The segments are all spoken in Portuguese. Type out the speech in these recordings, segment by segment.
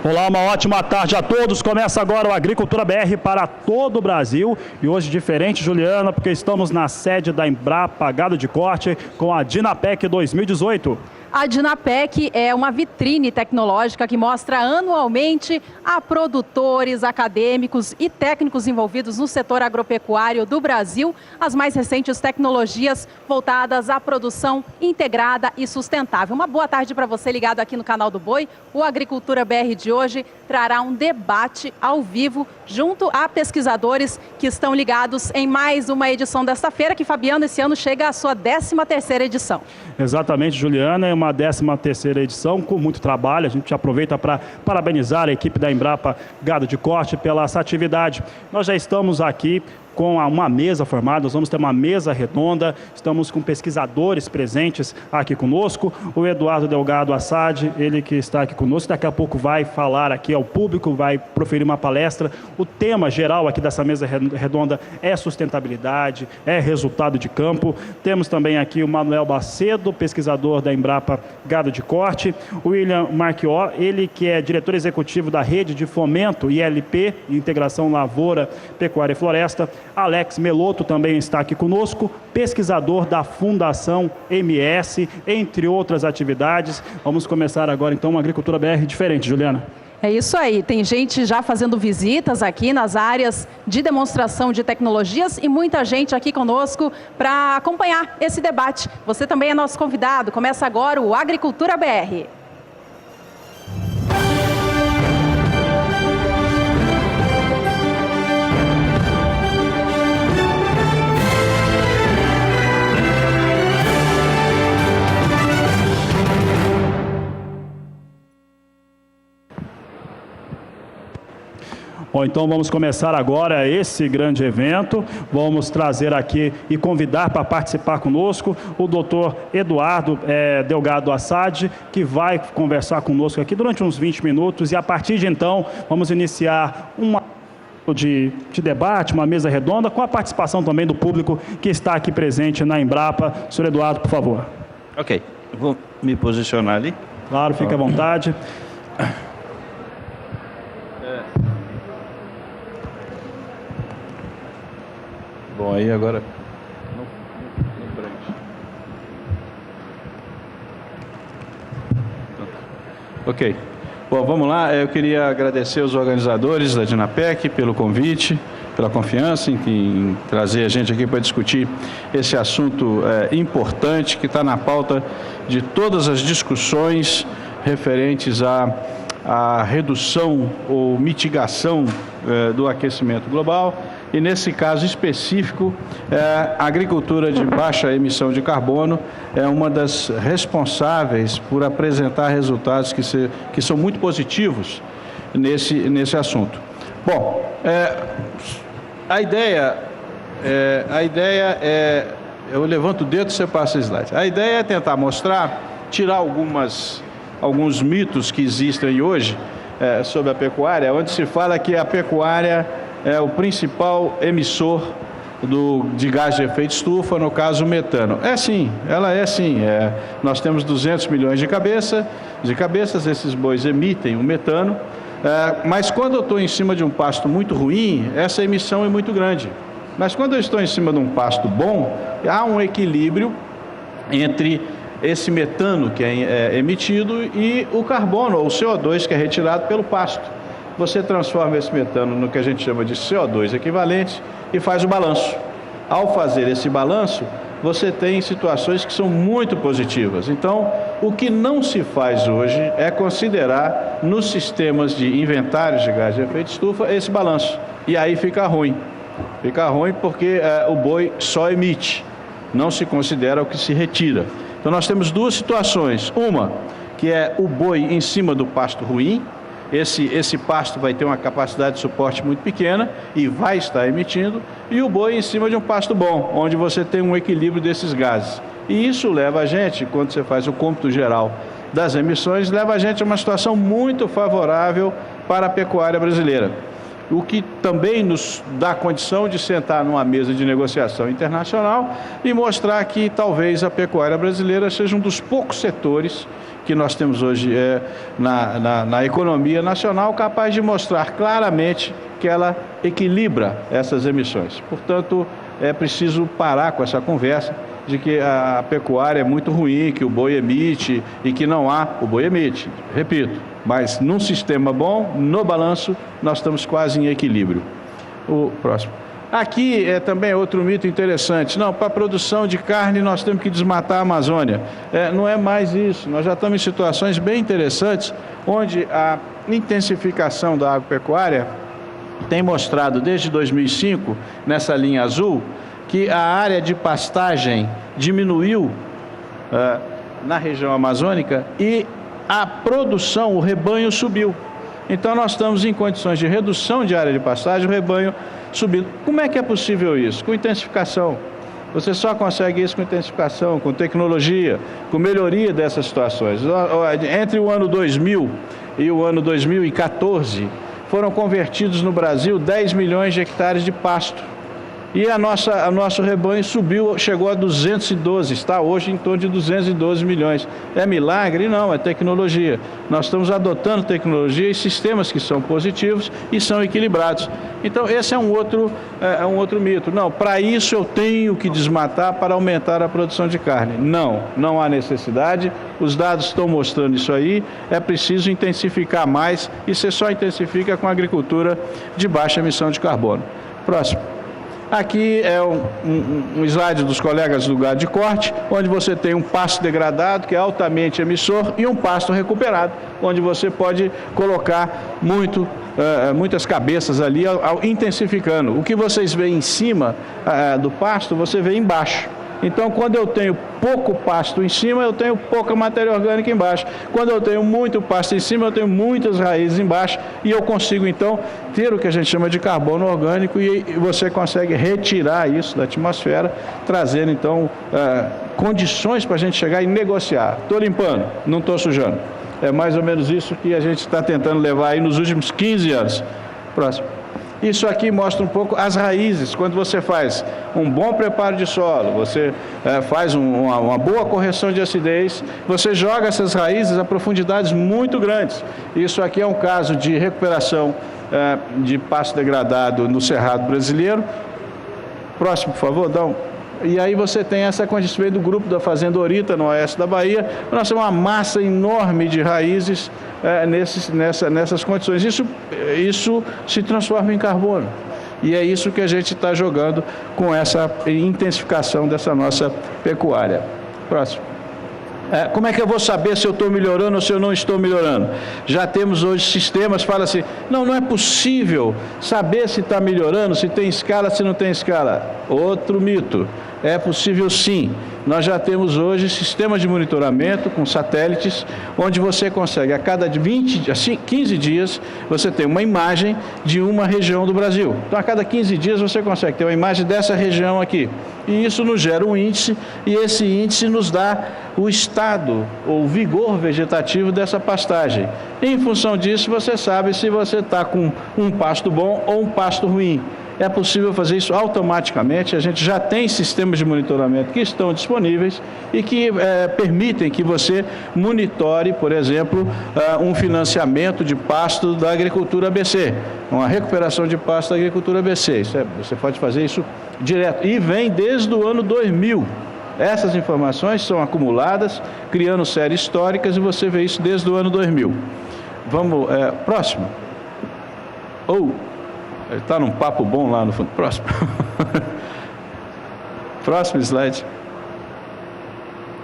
Olá, uma ótima tarde a todos. Começa agora o Agricultura BR para todo o Brasil. E hoje diferente, Juliana, porque estamos na sede da Embrapa Gado de Corte com a Dinapec 2018. A Dinapec é uma vitrine tecnológica que mostra anualmente a produtores, acadêmicos e técnicos envolvidos no setor agropecuário do Brasil as mais recentes tecnologias voltadas à produção integrada e sustentável. Uma boa tarde para você ligado aqui no canal do Boi. O Agricultura BR de hoje trará um debate ao vivo junto a pesquisadores que estão ligados em mais uma edição desta feira, que, Fabiano, esse ano chega à sua 13ª edição. Exatamente, Juliana, é uma 13ª edição com muito trabalho. A gente aproveita para parabenizar a equipe da Embrapa Gado de Corte pela essa atividade. Nós já estamos aqui com uma mesa formada, nós vamos ter uma mesa redonda, estamos com pesquisadores presentes aqui conosco, o Eduardo Delgado Assad, ele que está aqui conosco, daqui a pouco vai falar aqui ao público, vai proferir uma palestra. O tema geral aqui dessa mesa redonda é sustentabilidade, é resultado de campo. Temos também aqui o Manuel Bacedo, pesquisador da Embrapa Gado de Corte, o William Marquior, ele que é diretor executivo da Rede de Fomento ILP, Integração Lavoura, Pecuária e Floresta. Alex Meloto também está aqui conosco, pesquisador da Fundação MS, entre outras atividades. Vamos começar agora então uma Agricultura BR diferente, Juliana. É isso aí, tem gente já fazendo visitas aqui nas áreas de demonstração de tecnologias e muita gente aqui conosco para acompanhar esse debate. Você também é nosso convidado, começa agora o Agricultura BR. Bom, então vamos começar agora esse grande evento. Vamos trazer aqui e convidar para participar conosco o doutor Eduardo Delgado Assad, que vai conversar conosco aqui durante uns 20 minutos e a partir de então vamos iniciar uma de debate, uma mesa redonda com a participação também do público que está aqui presente na Embrapa. Senhor Eduardo, por favor. Ok, vou me posicionar ali. Claro, fique à vontade. Bom, aí agora... Ok. Bom, vamos lá. Eu queria agradecer aos organizadores da Dinapec pelo convite, pela confiança em trazer a gente aqui para discutir esse assunto importante que está na pauta de todas as discussões referentes à redução ou mitigação do aquecimento global. E nesse caso específico, a agricultura de baixa emissão de carbono é uma das responsáveis por apresentar resultados que são muito positivos nesse assunto. Bom, a ideia é... Eu levanto o dedo e você passa o slide. A ideia é tentar mostrar, tirar alguns mitos que existem hoje sobre a pecuária, onde se fala que a pecuária é o principal emissor de gás de efeito estufa, no caso o metano. É sim, ela é sim. Nós temos 200 milhões de cabeças, esses bois emitem o metano, mas quando eu estou em cima de um pasto muito ruim, essa emissão é muito grande. Mas quando eu estou em cima de um pasto bom, há um equilíbrio entre esse metano que é emitido e o carbono, ou o CO2, que é retirado pelo pasto. Você transforma esse metano no que a gente chama de CO2 equivalente e faz o balanço. Ao fazer esse balanço, você tem situações que são muito positivas. Então, o que não se faz hoje é considerar nos sistemas de inventários de gás de efeito estufa esse balanço. E aí fica ruim. Fica ruim porque o boi só emite, não se considera o que se retira. Então, nós temos duas situações. Uma, que é o boi em cima do pasto ruim. Esse pasto vai ter uma capacidade de suporte muito pequena e vai estar emitindo, e o boi em cima de um pasto bom, onde você tem um equilíbrio desses gases. E isso leva a gente, quando você faz o cômputo geral das emissões, leva a gente a uma situação muito favorável para a pecuária brasileira. O que também nos dá condição de sentar numa mesa de negociação internacional e mostrar que talvez a pecuária brasileira seja um dos poucos setores que nós temos hoje na economia nacional, capaz de mostrar claramente que ela equilibra essas emissões. Portanto, é preciso parar com essa conversa de que a pecuária é muito ruim, que o boi emite e que não há, o boi emite, repito, mas num sistema bom, no balanço, nós estamos quase em equilíbrio. O próximo. Aqui é também outro mito interessante. Não, para a produção de carne nós temos que desmatar a Amazônia. Não é mais isso. Nós já estamos em situações bem interessantes, onde a intensificação da agropecuária tem mostrado desde 2005, nessa linha azul, que a área de pastagem diminuiu na região amazônica e a produção, o rebanho subiu. Então nós estamos em condições de redução de área de pastagem, o rebanho subindo. Como é que é possível isso? Com intensificação. Você só consegue isso com intensificação, com tecnologia, com melhoria dessas situações. Entre o ano 2000 e o ano 2014, foram convertidos no Brasil 10 milhões de hectares de pasto. E o nosso rebanho subiu, chegou a 212, está hoje em torno de 212 milhões. É milagre? Não, é tecnologia. Nós estamos adotando tecnologia e sistemas que são positivos e são equilibrados. Então, esse é um outro mito. Não, para isso eu tenho que desmatar para aumentar a produção de carne. Não, não há necessidade. Os dados estão mostrando isso aí. É preciso intensificar mais e você só intensifica com a agricultura de baixa emissão de carbono. Próximo. Aqui é um slide dos colegas do gado de corte, onde você tem um pasto degradado, que é altamente emissor, e um pasto recuperado, onde você pode colocar muitas cabeças ali, intensificando. O que vocês veem em cima do pasto, você vê embaixo. Então, quando eu tenho pouco pasto em cima, eu tenho pouca matéria orgânica embaixo. Quando eu tenho muito pasto em cima, eu tenho muitas raízes embaixo e eu consigo, então, ter o que a gente chama de carbono orgânico e você consegue retirar isso da atmosfera, trazendo, então, condições para a gente chegar e negociar. Estou limpando, não estou sujando. É mais ou menos isso que a gente está tentando levar aí nos últimos 15 anos. Próximo. Isso aqui mostra um pouco as raízes. Quando você faz um bom preparo de solo, você faz uma boa correção de acidez, você joga essas raízes a profundidades muito grandes. Isso aqui é um caso de recuperação de pasto degradado no Cerrado brasileiro. Próximo, por favor, E aí você tem essa condição do grupo da Fazenda Orita, no oeste da Bahia. Nós temos uma massa enorme de raízes nessas condições. Isso se transforma em carbono. E é isso que a gente está jogando com essa intensificação dessa nossa pecuária. Próximo. Como é que eu vou saber se eu estou melhorando ou se eu não estou melhorando? Já temos hoje sistemas, fala assim, não é possível saber se está melhorando, se tem escala, se não tem escala. Outro mito. É possível sim. Nós já temos hoje sistemas de monitoramento com satélites, onde você consegue, a cada 15 dias, você tem uma imagem de uma região do Brasil. Então, a cada 15 dias, você consegue ter uma imagem dessa região aqui. E isso nos gera um índice, e esse índice nos dá o estado, ou vigor vegetativo dessa pastagem. E, em função disso, você sabe se você está com um pasto bom ou um pasto ruim. É possível fazer isso automaticamente. A gente já tem sistemas de monitoramento que estão disponíveis e que permitem que você monitore, por exemplo, um financiamento de pasto da agricultura ABC, uma recuperação de pasto da agricultura ABC. Você pode fazer isso direto. E vem desde o ano 2000. Essas informações são acumuladas, criando séries históricas, e você vê isso desde o ano 2000. Vamos, próximo. Ele está num papo bom lá no fundo. Próximo. Próximo slide.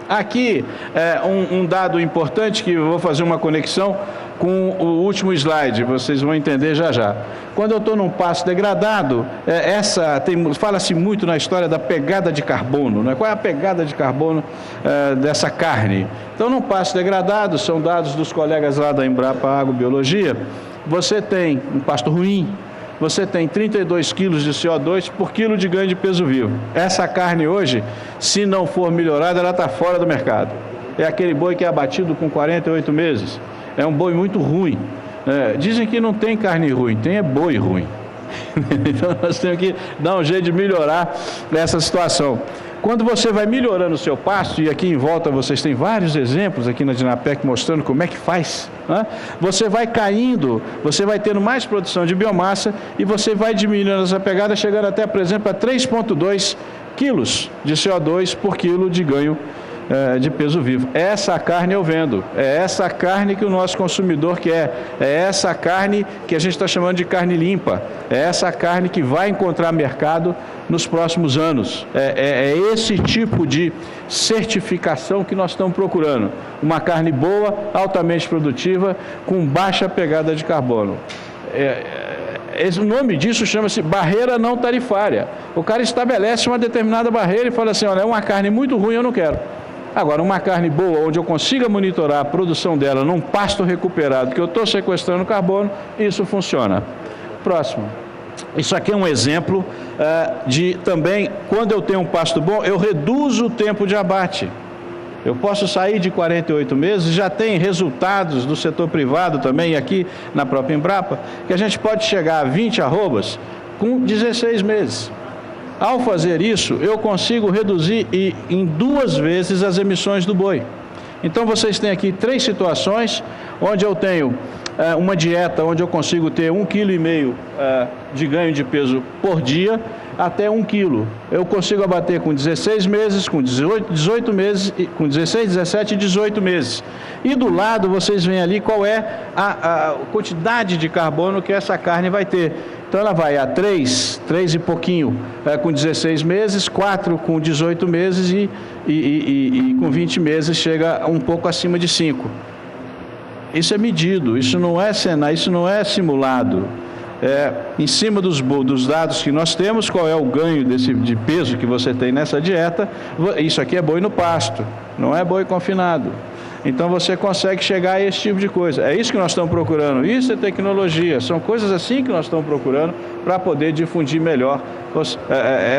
Aqui é um dado importante que eu vou fazer uma conexão com o último slide, vocês vão entender já já. Quando eu estou num pasto degradado, fala-se muito na história da pegada de carbono, né? Qual é a pegada de carbono dessa carne? Então, num pasto degradado, são dados dos colegas lá da Embrapa Agrobiologia, você tem um pasto ruim, você tem 32 quilos de CO2 por quilo de ganho de peso vivo. Essa carne hoje, se não for melhorada, ela está fora do mercado. É aquele boi que é abatido com 48 meses. É um boi muito ruim. Dizem que não tem carne ruim, tem boi ruim. Então nós temos que dar um jeito de melhorar essa situação. Quando você vai melhorando o seu pasto, e aqui em volta vocês têm vários exemplos aqui na Dinapec mostrando como é que faz, né? Você vai caindo, você vai tendo mais produção de biomassa e você vai diminuindo essa pegada, chegando até, por exemplo, a 3,2 quilos de CO2 por quilo de ganho de peso vivo. Essa carne eu vendo, é essa carne que o nosso consumidor quer, é essa carne que a gente está chamando de carne limpa, é essa carne que vai encontrar mercado nos próximos anos. É esse tipo de certificação que nós estamos procurando. Uma carne boa, altamente produtiva, com baixa pegada de carbono. O nome disso chama-se barreira não tarifária. O cara estabelece uma determinada barreira e fala assim, olha, é uma carne muito ruim, eu não quero. Agora, uma carne boa, onde eu consiga monitorar a produção dela num pasto recuperado, que eu estou sequestrando carbono, isso funciona. Próximo. Isso aqui é um exemplo de também, quando eu tenho um pasto bom, eu reduzo o tempo de abate. Eu posso sair de 48 meses, já tem resultados do setor privado também, aqui na própria Embrapa, que a gente pode chegar a 20 arrobas com 16 meses. Ao fazer isso, eu consigo reduzir em 2 vezes as emissões do boi. Então, vocês têm aqui 3 situações onde eu tenho uma dieta onde eu consigo ter 1,5 kg de ganho de peso por dia, até 1 kg. Eu consigo abater com 16 meses, com 18 meses, com 16, 17 e 18 meses. E do lado vocês veem ali qual é a quantidade de carbono que essa carne vai ter. Então ela vai a 3 e pouquinho com 16 meses, 4 com 18 meses e com 20 meses chega um pouco acima de 5. Isso é medido, isso não é cenário, isso não é simulado. Em cima dos dados que nós temos, qual é o ganho de peso que você tem nessa dieta. Isso aqui é boi no pasto, não é boi confinado. Então você consegue chegar a esse tipo de coisa. É isso que nós estamos procurando, isso é tecnologia, são coisas assim que nós estamos procurando para poder difundir melhor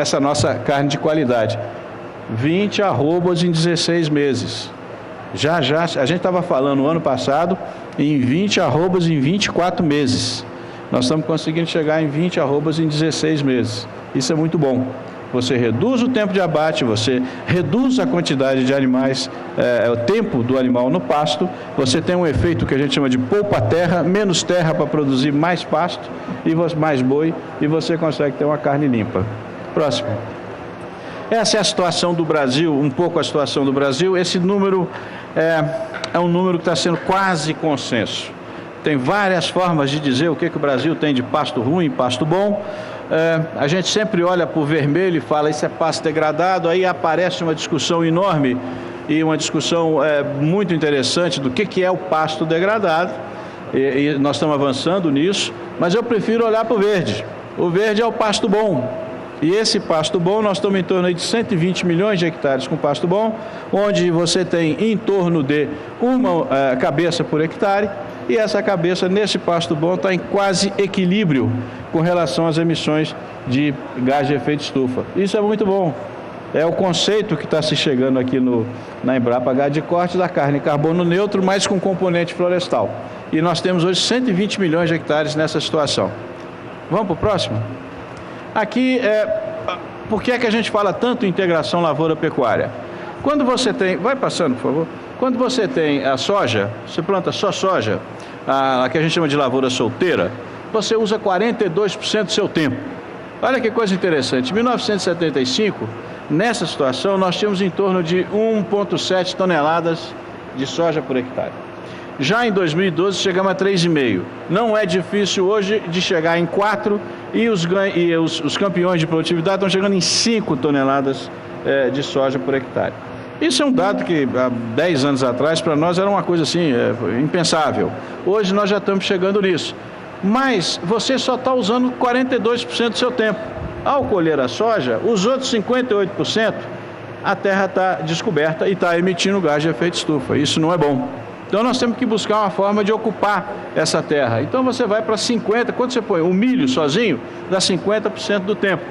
essa nossa carne de qualidade. 20 arrobas em 16 meses. Já, a gente estava falando no ano passado em 20 arrobas em 24 meses. Nós estamos conseguindo chegar em 20 arrobas em 16 meses. Isso é muito bom. Você reduz o tempo de abate, você reduz a quantidade de animais, o tempo do animal no pasto, você tem um efeito que a gente chama de poupa-terra, menos terra para produzir mais pasto, e mais boi, e você consegue ter uma carne limpa. Próximo. Essa é a situação do Brasil, um pouco a situação do Brasil. Esse número é um número que está sendo quase consenso. Tem várias formas de dizer o que o Brasil tem de pasto ruim, pasto bom. A gente sempre olha para o vermelho e fala, isso é pasto degradado, aí aparece uma discussão enorme e uma discussão muito interessante do que é o pasto degradado, e nós estamos avançando nisso, mas eu prefiro olhar para o verde. O verde é o pasto bom, e esse pasto bom, nós estamos em torno de 120 milhões de hectares com pasto bom, onde você tem em torno de uma cabeça por hectare, e essa cabeça, nesse pasto bom, está em quase equilíbrio com relação às emissões de gás de efeito estufa. Isso é muito bom. É o conceito que está se chegando aqui na Embrapa Gado de Corte da carne carbono neutro, mas com componente florestal. E nós temos hoje 120 milhões de hectares nessa situação. Vamos para o próximo? Aqui, por que é que a gente fala tanto em integração lavoura-pecuária? Quando você tem... Vai passando, por favor. Quando você tem a soja, você planta só soja, a que a gente chama de lavoura solteira, você usa 42% do seu tempo. Olha que coisa interessante. Em 1975, nessa situação, nós tínhamos em torno de 1,7 toneladas de soja por hectare. Já em 2012, chegamos a 3,5. Não é difícil hoje de chegar em 4 e os campeões de produtividade estão chegando em 5 toneladas de soja por hectare. Isso é um dado que há 10 anos atrás para nós era uma coisa assim, impensável. Hoje nós já estamos chegando nisso. Mas você só está usando 42% do seu tempo. Ao colher a soja, os outros 58%, a terra está descoberta e está emitindo gás de efeito estufa. Isso não é bom. Então nós temos que buscar uma forma de ocupar essa terra. Então você vai para 50%, quando você põe o milho sozinho, dá 50% do tempo.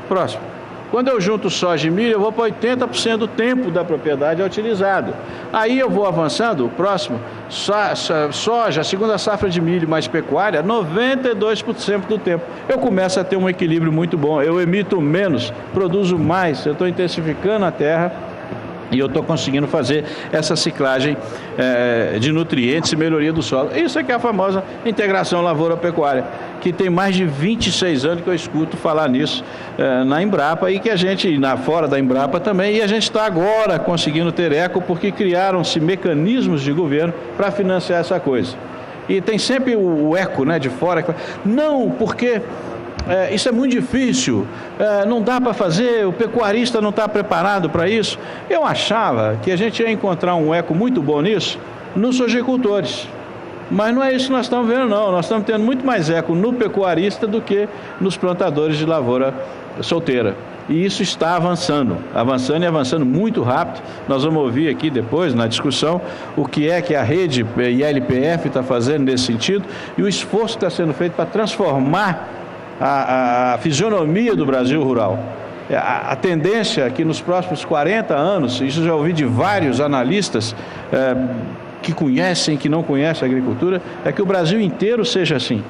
Próximo. Quando eu junto soja e milho, eu vou para 80% do tempo da propriedade é utilizado. Aí eu vou avançando, o próximo, soja, a segunda safra de milho mais pecuária, 92% do tempo. Eu começo a ter um equilíbrio muito bom, eu emito menos, produzo mais, eu estou intensificando a terra, e eu estou conseguindo fazer essa ciclagem de nutrientes e melhoria do solo. Isso é que é a famosa integração lavoura-pecuária, que tem mais de 26 anos que eu escuto falar nisso na Embrapa e que a gente, fora da Embrapa também, e a gente está agora conseguindo ter eco porque criaram-se mecanismos de governo para financiar essa coisa. E tem sempre o eco, né, de fora, não, porque... isso é muito difícil, não dá para fazer, o pecuarista não está preparado para isso. Eu achava que a gente ia encontrar um eco muito bom nisso nos sojicultores, mas não é isso que nós estamos vendo, não. Nós estamos tendo muito mais eco no pecuarista do que nos plantadores de lavoura solteira. E isso está avançando e avançando muito rápido. Nós vamos ouvir aqui depois, na discussão, o que é que a rede ILPF está fazendo nesse sentido e o esforço que está sendo feito para transformar a fisionomia do Brasil rural. A tendência é que nos próximos 40 anos, isso já ouvi de vários analistas que conhecem, que não conhecem a agricultura, é que o Brasil inteiro seja assim.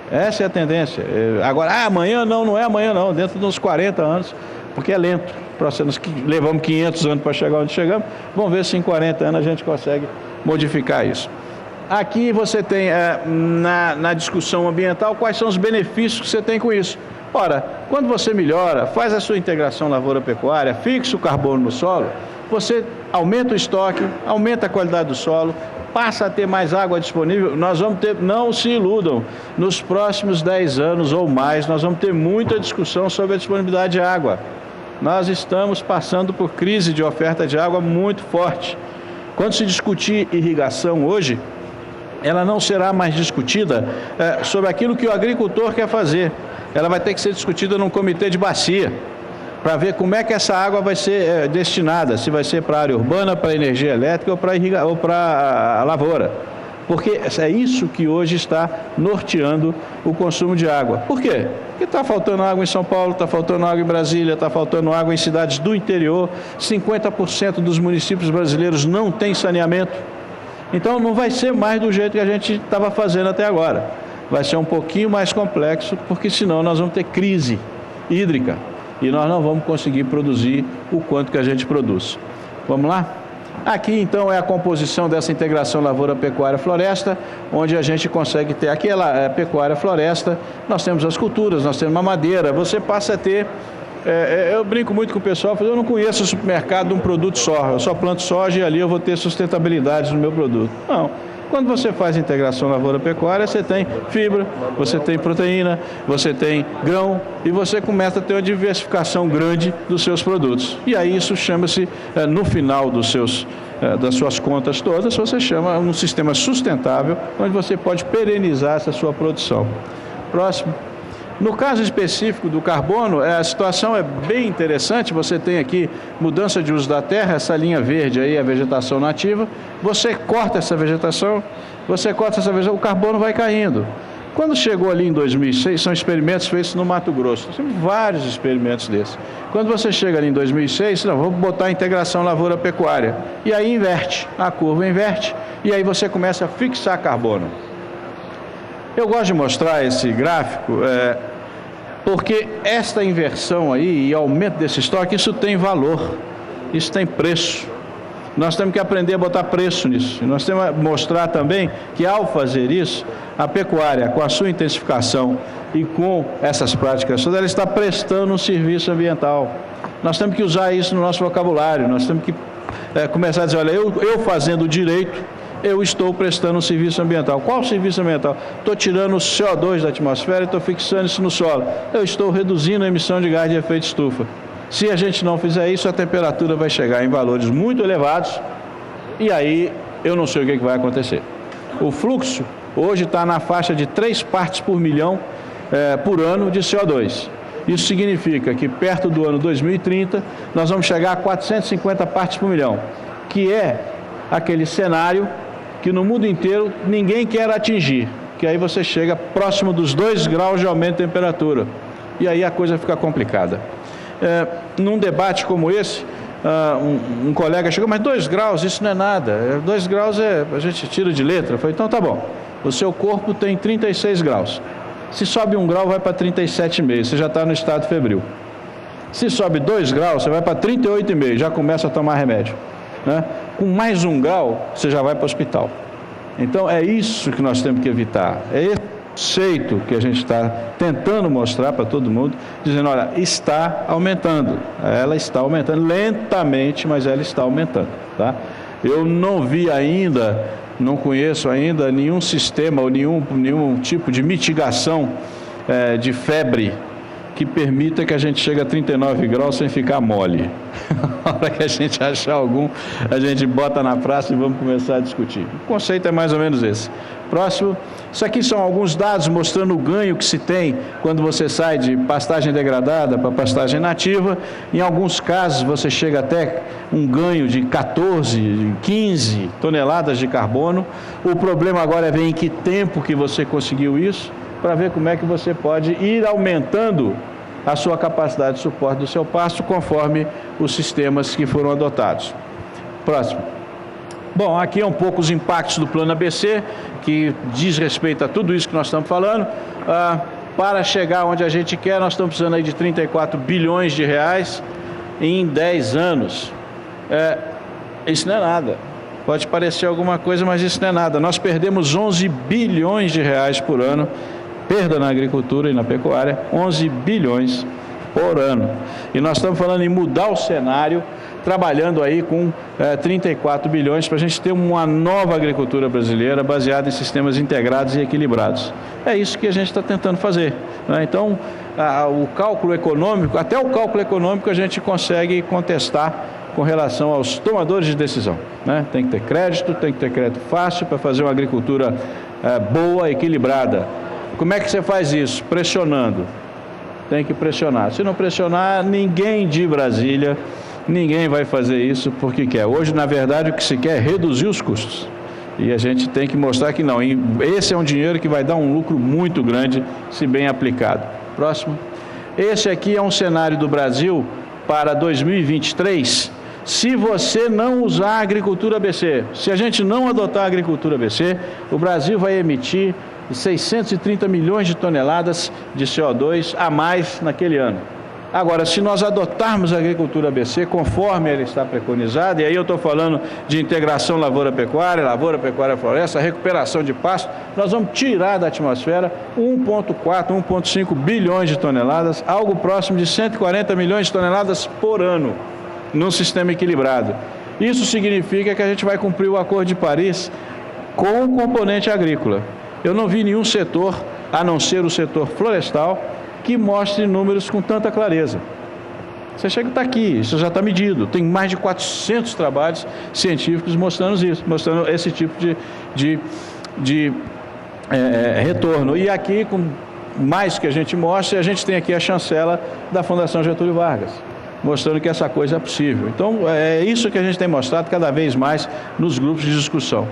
Essa é a tendência. Agora, amanhã não é amanhã não, dentro de uns 40 anos, porque é lento. Nós levamos 500 anos para chegar onde chegamos, vamos ver se em 40 anos a gente consegue modificar isso. Aqui você tem, na discussão ambiental, quais são os benefícios que você tem com isso. Ora, quando você melhora, faz a sua integração lavoura-pecuária, fixa o carbono no solo, você aumenta o estoque, aumenta a qualidade do solo, passa a ter mais água disponível. Nós vamos ter, não se iludam, nos próximos 10 anos ou mais, nós vamos ter muita discussão sobre a disponibilidade de água. Nós estamos passando por crise de oferta de água muito forte. Quando se discutir irrigação hoje, ela não será mais discutida sobre aquilo que o agricultor quer fazer. Ela vai ter que ser discutida num comitê de bacia, para ver como é que essa água vai ser destinada, se vai ser para a área urbana, para a energia elétrica ou para a lavoura. Porque é isso que hoje está norteando o consumo de água. Por quê? Porque está faltando água em São Paulo, está faltando água em Brasília, está faltando água em cidades do interior, 50% dos municípios brasileiros não têm saneamento. Então não vai ser mais do jeito que a gente estava fazendo até agora. Vai ser um pouquinho mais complexo, porque senão nós vamos ter crise hídrica e nós não vamos conseguir produzir o quanto que a gente produz. Vamos lá? Aqui então é a composição dessa integração lavoura-pecuária-floresta, onde a gente consegue ter aquela pecuária-floresta, nós temos as culturas, nós temos mamadeira, você passa a ter... eu brinco muito com o pessoal, eu não conheço o supermercado de um produto só, eu só planto soja e ali eu vou ter sustentabilidade no meu produto. Não, quando você faz integração lavoura-pecuária, você tem fibra, você tem proteína, você tem grão e você começa a ter uma diversificação grande dos seus produtos. E aí isso chama-se, no final das suas contas todas, você chama um sistema sustentável, onde você pode perenizar essa sua produção. Próximo. No caso específico do carbono, a situação é bem interessante. Você tem aqui mudança de uso da terra, essa linha verde aí é a vegetação nativa. Você corta essa vegetação, o carbono vai caindo. Quando chegou ali em 2006, são experimentos feitos no Mato Grosso. Nós temos vários experimentos desses. Quando você chega ali em 2006, vamos botar a integração lavoura-pecuária. E aí inverte, a curva inverte, e aí você começa a fixar carbono. Eu gosto de mostrar esse gráfico porque esta inversão aí e aumento desse estoque, isso tem valor, isso tem preço. Nós temos que aprender a botar preço nisso. Nós temos que mostrar também que ao fazer isso, a pecuária, com a sua intensificação e com essas práticas todas, ela está prestando um serviço ambiental. Nós temos que usar isso no nosso vocabulário, nós temos que começar a dizer, olha, eu fazendo direito, eu estou prestando um serviço ambiental. Qual serviço ambiental? Estou tirando o CO2 da atmosfera e estou fixando isso no solo. Eu estou reduzindo a emissão de gás de efeito estufa. Se a gente não fizer isso, a temperatura vai chegar em valores muito elevados e aí eu não sei o que vai acontecer. O fluxo hoje está na faixa de 3 partes por milhão por ano de CO2. Isso significa que perto do ano 2030 nós vamos chegar a 450 partes por milhão, que é aquele cenário que no mundo inteiro ninguém quer atingir, que aí você chega próximo dos 2 graus de aumento de temperatura, e aí a coisa fica complicada. num debate como esse, um colega chegou, mas 2 graus, isso não é nada. 2 graus a gente tira de letra. Eu falei, então tá bom, o seu corpo tem 36 graus. Se sobe 1 grau, vai para 37,5, você já está no estado febril. Se sobe 2 graus, você vai para 38,5, já começa a tomar remédio. Né? Com mais 1 grau, você já vai para o hospital. Então é isso que nós temos que evitar. É esse conceito que a gente está tentando mostrar para todo mundo, dizendo, olha, está aumentando. Ela está aumentando lentamente, mas ela está aumentando. Tá? Eu não vi ainda, não conheço ainda nenhum sistema ou nenhum tipo de mitigação de febre que permita que a gente chegue a 39 graus sem ficar mole. Na hora que a gente achar algum, a gente bota na praça e vamos começar a discutir. O conceito é mais ou menos esse. Próximo. Isso aqui são alguns dados mostrando o ganho que se tem quando você sai de pastagem degradada para pastagem nativa. Em alguns casos você chega até um ganho de 14, 15 toneladas de carbono. O problema agora é ver em que tempo que você conseguiu isso, para ver como é que você pode ir aumentando a sua capacidade de suporte do seu pasto conforme os sistemas que foram adotados. Próximo. Bom, aqui é um pouco os impactos do Plano ABC, que diz respeito a tudo isso que nós estamos falando. Para chegar onde a gente quer, nós estamos precisando aí de 34 bilhões de reais em 10 anos. Isso não é nada. Pode parecer alguma coisa, mas isso não é nada. Nós perdemos 11 bilhões de reais por ano, perda na agricultura e na pecuária, 11 bilhões por ano. E nós estamos falando em mudar o cenário, trabalhando aí com 34 bilhões para a gente ter uma nova agricultura brasileira baseada em sistemas integrados e equilibrados. É isso que a gente está tentando fazer. Né? Então, o cálculo econômico, até o cálculo econômico a gente consegue contestar com relação aos tomadores de decisão. Né? Tem que ter crédito fácil para fazer uma agricultura boa, equilibrada. Como é que você faz isso? Pressionando. Tem que pressionar. Se não pressionar, ninguém de Brasília, ninguém vai fazer isso porque quer. Hoje, na verdade, o que se quer é reduzir os custos. E a gente tem que mostrar que não. Esse é um dinheiro que vai dar um lucro muito grande, se bem aplicado. Próximo. Esse aqui é um cenário do Brasil para 2023. Se você não usar a agricultura ABC, se a gente não adotar a agricultura ABC, o Brasil vai emitir 630 milhões de toneladas de CO2 a mais naquele ano. Agora, se nós adotarmos a agricultura ABC conforme ela está preconizada, e aí eu estou falando de integração lavoura-pecuária, lavoura-pecuária-floresta, recuperação de pasto, nós vamos tirar da atmosfera 1,4, 1,5 bilhões de toneladas, algo próximo de 140 milhões de toneladas por ano, num sistema equilibrado. Isso significa que a gente vai cumprir o Acordo de Paris com o componente agrícola. Eu não vi nenhum setor, a não ser o setor florestal, que mostre números com tanta clareza. Você chega, está aqui, isso já está medido. Tem mais de 400 trabalhos científicos mostrando isso, mostrando esse tipo de retorno. E aqui, com mais que a gente mostre, a gente tem aqui a chancela da Fundação Getúlio Vargas, mostrando que essa coisa é possível. Então, é isso que a gente tem mostrado cada vez mais nos grupos de discussão.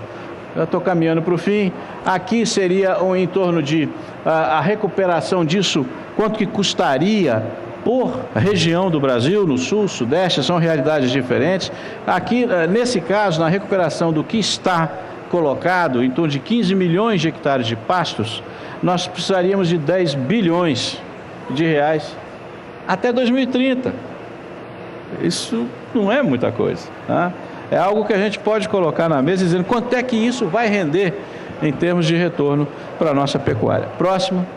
Eu estou caminhando para o fim. Aqui seria em torno de a recuperação disso, quanto que custaria por região do Brasil, no sul, sudeste, são realidades diferentes. Aqui, nesse caso, na recuperação do que está colocado, em torno de 15 milhões de hectares de pastos, nós precisaríamos de 10 bilhões de reais até 2030. Isso não é muita coisa, tá? É algo que a gente pode colocar na mesa dizendo quanto é que isso vai render em termos de retorno para a nossa pecuária. Próximo.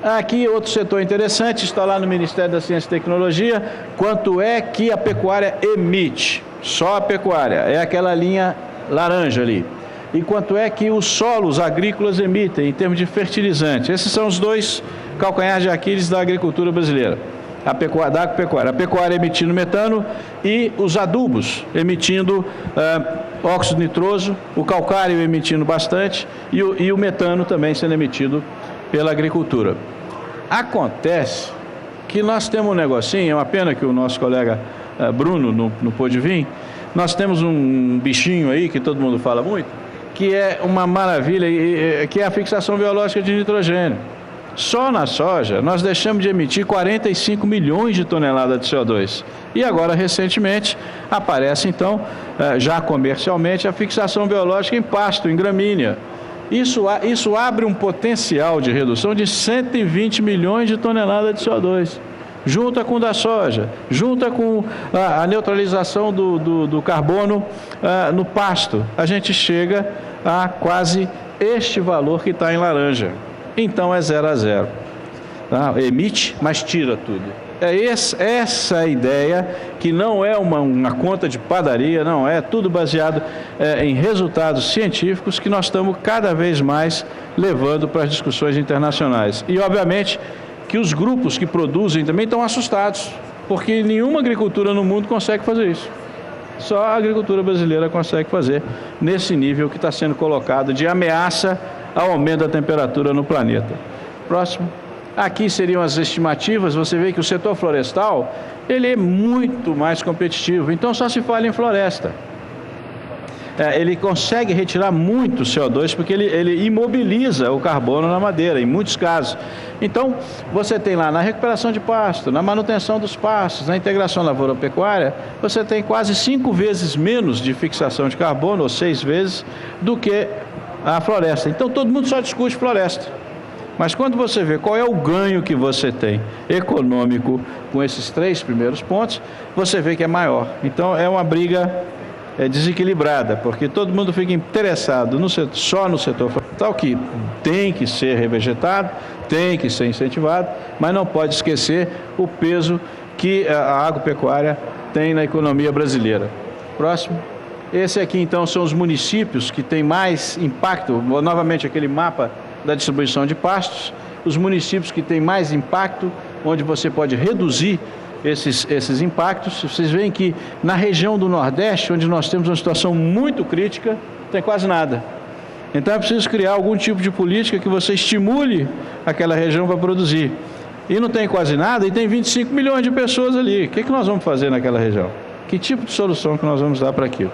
Aqui outro setor interessante, está lá no Ministério da Ciência e Tecnologia, quanto é que a pecuária emite. Só a pecuária, é aquela linha laranja ali. E quanto é que os solos agrícolas emitem em termos de fertilizante. Esses são os dois calcanhares de Aquiles da agricultura brasileira. A pecuária emitindo metano e os adubos emitindo óxido nitroso, o calcário emitindo bastante e o metano também sendo emitido pela agricultura. Acontece que nós temos um negocinho, é uma pena que o nosso colega Bruno não pôde vir, nós temos um bichinho aí que todo mundo fala muito, que é uma maravilha, que é a fixação biológica de nitrogênio. Só na soja, nós deixamos de emitir 45 milhões de toneladas de CO2. E agora, recentemente, aparece, então, já comercialmente, a fixação biológica em pasto, em gramínea. Isso abre um potencial de redução de 120 milhões de toneladas de CO2. Junta com o da soja, junta com a neutralização do carbono no pasto. A gente chega a quase este valor que está em laranja. Então é 0 a 0. Tá? Emite, mas tira tudo. É essa a ideia, que não é uma conta de padaria, não é tudo baseado em resultados científicos que nós estamos cada vez mais levando para as discussões internacionais. E, obviamente, que os grupos que produzem também estão assustados, porque nenhuma agricultura no mundo consegue fazer isso. Só a agricultura brasileira consegue fazer nesse nível que está sendo colocado de ameaça ao aumento da temperatura no planeta. Próximo. Aqui seriam as estimativas. Você vê que o setor florestal, ele é muito mais competitivo, então só se fala em floresta. Ele consegue retirar muito CO2 porque ele imobiliza o carbono na madeira, em muitos casos. Então, você tem lá na recuperação de pasto, na manutenção dos pastos, na integração lavoura-pecuária, você tem quase 5 vezes menos de fixação de carbono, ou 6 vezes, do que a floresta. Então, todo mundo só discute floresta. Mas quando você vê qual é o ganho que você tem econômico com esses 3 primeiros pontos, você vê que é maior. Então, é uma briga desequilibrada, porque todo mundo fica interessado só no setor florestal, que tem que ser revegetado, tem que ser incentivado, mas não pode esquecer o peso que a agropecuária tem na economia brasileira. Próximo. Esse aqui, então, são os municípios que têm mais impacto, novamente aquele mapa da distribuição de pastos, os municípios que têm mais impacto, onde você pode reduzir esses impactos. Vocês veem que na região do Nordeste, onde nós temos uma situação muito crítica, tem quase nada. Então é preciso criar algum tipo de política que você estimule aquela região para produzir. E não tem quase nada, e tem 25 milhões de pessoas ali. O que nós vamos fazer naquela região? Que tipo de solução que nós vamos dar para aquilo?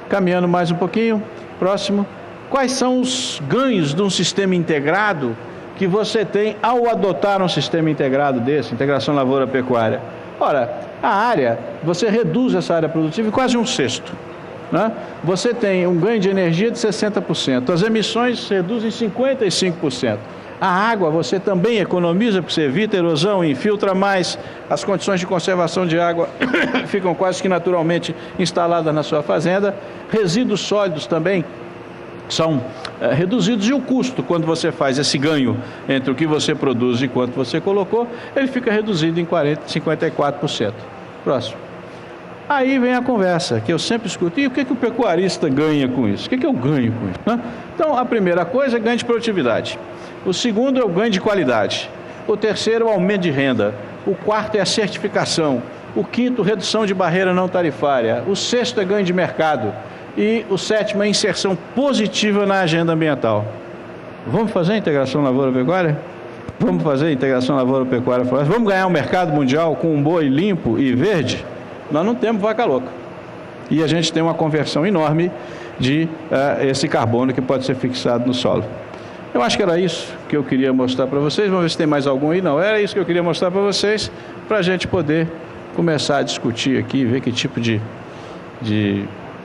Caminhando mais um pouquinho, próximo. Quais são os ganhos de um sistema integrado que você tem ao adotar um sistema integrado desse, integração lavoura-pecuária? Ora, a área, você reduz essa área produtiva em quase 1/6. Né? Você tem um ganho de energia de 60%, as emissões se reduzem em 55%. A água você também economiza, porque você evita erosão, infiltra mais, as condições de conservação de água ficam quase que naturalmente instaladas na sua fazenda. Resíduos sólidos também são reduzidos, e o custo, quando você faz esse ganho entre o que você produz e quanto você colocou, ele fica reduzido em 54%. Próximo. Aí vem a conversa, que eu sempre escuto: e o que o pecuarista ganha com isso? O que eu ganho com isso? Né? Então, a primeira coisa é ganho de produtividade. O segundo é o ganho de qualidade. O terceiro é o aumento de renda. O quarto é a certificação. O quinto, redução de barreira não tarifária. O sexto é ganho de mercado. E o sétimo é a inserção positiva na agenda ambiental. Vamos fazer a integração lavoura-pecuária? Vamos fazer a integração lavoura-pecuária floresta? Vamos ganhar um mercado mundial com um boi limpo e verde? Nós não temos vaca louca. E a gente tem uma conversão enorme de esse carbono que pode ser fixado no solo. Eu acho que era isso que eu queria mostrar para vocês. Vamos ver se tem mais algum aí. Não, era isso que eu queria mostrar para vocês, para a gente poder começar a discutir aqui, ver que tipo de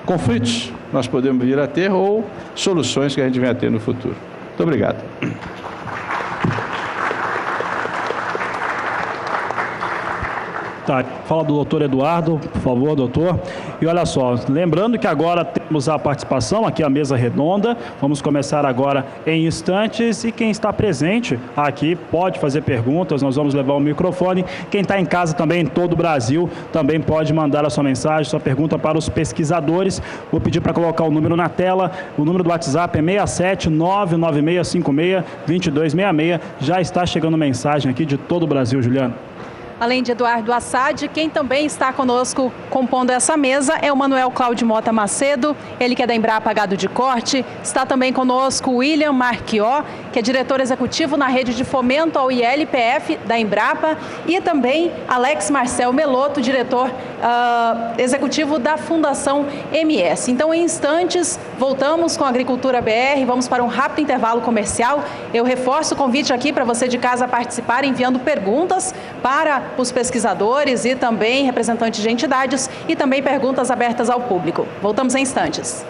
conflitos nós podemos vir a ter ou soluções que a gente venha a ter no futuro. Muito obrigado. Tá, fala do doutor Eduardo, por favor, doutor. E olha só, lembrando que agora temos a participação aqui, a mesa redonda. Vamos começar agora em instantes, e quem está presente aqui pode fazer perguntas, nós vamos levar o microfone. Quem está em casa também, em todo o Brasil, também pode mandar a sua mensagem, sua pergunta para os pesquisadores. Vou pedir para colocar o número na tela. O número do WhatsApp é 67996562266. Já está chegando mensagem aqui de todo o Brasil, Juliana. Além de Eduardo Assad, quem também está conosco compondo essa mesa é o Manuel Cláudio Mota Macedo, ele que é da Embrapa Gado de Corte. Está também conosco o William Marquió, que é diretor executivo na rede de fomento ao ILPF da Embrapa, e também Alex Marcel Meloto, diretor executivo da Fundação MS. Então, em instantes, Voltamos com a Agricultura BR, vamos para um rápido intervalo comercial. Eu reforço o convite aqui para você de casa participar, enviando perguntas para os pesquisadores e também representantes de entidades e também perguntas abertas ao público. Voltamos em instantes.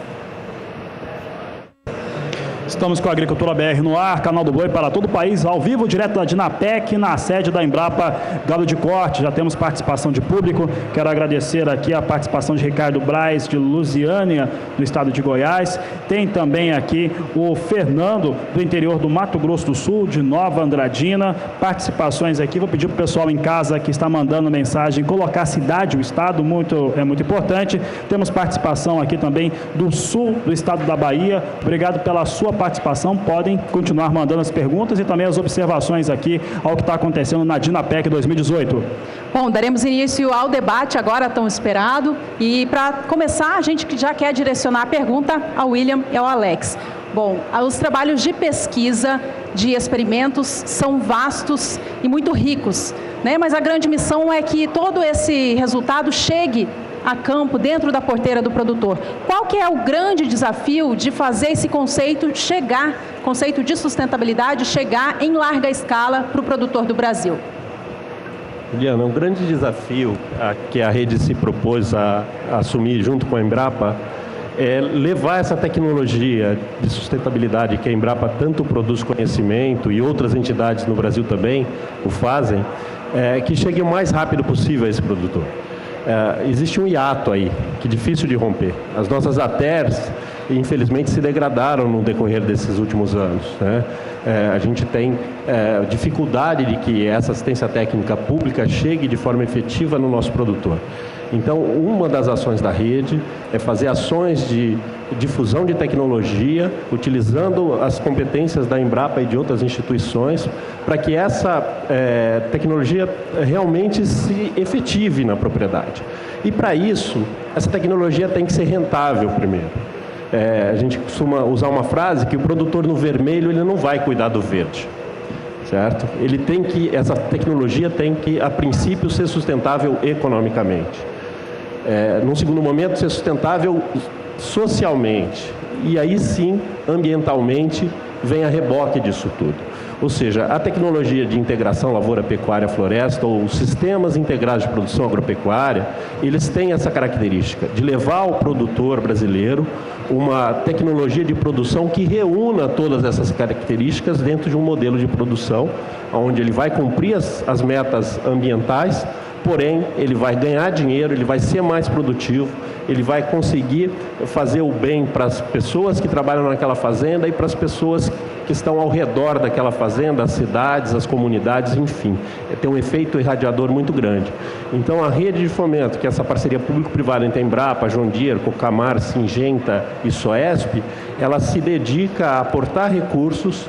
Estamos com a Agricultura BR no ar, canal do Boi para todo o país, ao vivo, direto da Dinapec, na sede da Embrapa Gado de Corte. Já temos participação de público. Quero agradecer aqui a participação de Ricardo Braz, de Lusiânia, do estado de Goiás. Tem também aqui o Fernando, do interior do Mato Grosso do Sul, de Nova Andradina. Participações aqui. Vou pedir para o pessoal em casa que está mandando mensagem colocar a cidade, o estado, é muito importante. Temos participação aqui também do sul do estado da Bahia. Obrigado pela sua participação. Podem continuar mandando as perguntas e também as observações aqui ao que está acontecendo na Dinapec 2018. Bom, daremos início ao debate agora tão esperado e para começar a gente já quer direcionar a pergunta ao William e ao Alex. Bom, os trabalhos de pesquisa, de experimentos são vastos e muito ricos, né? Mas a grande missão é que todo esse resultado chegue a campo, dentro da porteira do produtor. Qual que é o grande desafio de fazer esse conceito de sustentabilidade, chegar em larga escala para o produtor do Brasil? Juliana, um grande desafio que a rede se propôs a assumir junto com a Embrapa é levar essa tecnologia de sustentabilidade que a Embrapa tanto produz conhecimento e outras entidades no Brasil também o fazem, que chegue o mais rápido possível a esse produtor. Existe um hiato aí, que é difícil de romper. As nossas ATERs, infelizmente, se degradaram no decorrer desses últimos anos, né? A gente tem dificuldade de que essa assistência técnica pública chegue de forma efetiva no nosso produtor. Então, uma das ações da rede é fazer ações de difusão de tecnologia, utilizando as competências da Embrapa e de outras instituições, para que essa tecnologia realmente se efetive na propriedade. E, para isso, essa tecnologia tem que ser rentável primeiro. A gente costuma usar uma frase que o produtor no vermelho ele não vai cuidar do verde. Certo? Essa tecnologia tem que, a princípio, ser sustentável economicamente. Num segundo momento, ser sustentável socialmente. E aí sim, ambientalmente, vem a reboque disso tudo. Ou seja, a tecnologia de integração lavoura-pecuária-floresta ou os sistemas integrados de produção agropecuária, eles têm essa característica de levar ao produtor brasileiro uma tecnologia de produção que reúna todas essas características dentro de um modelo de produção, onde ele vai cumprir as metas ambientais, porém, ele vai ganhar dinheiro, ele vai ser mais produtivo, ele vai conseguir fazer o bem para as pessoas que trabalham naquela fazenda e para as pessoas que estão ao redor daquela fazenda, as cidades, as comunidades, enfim. Tem um efeito irradiador muito grande. Então, a rede de fomento, que é essa parceria público-privada entre a Embrapa, John Deere, Cocamar, Syngenta e Soesp, ela se dedica a aportar recursos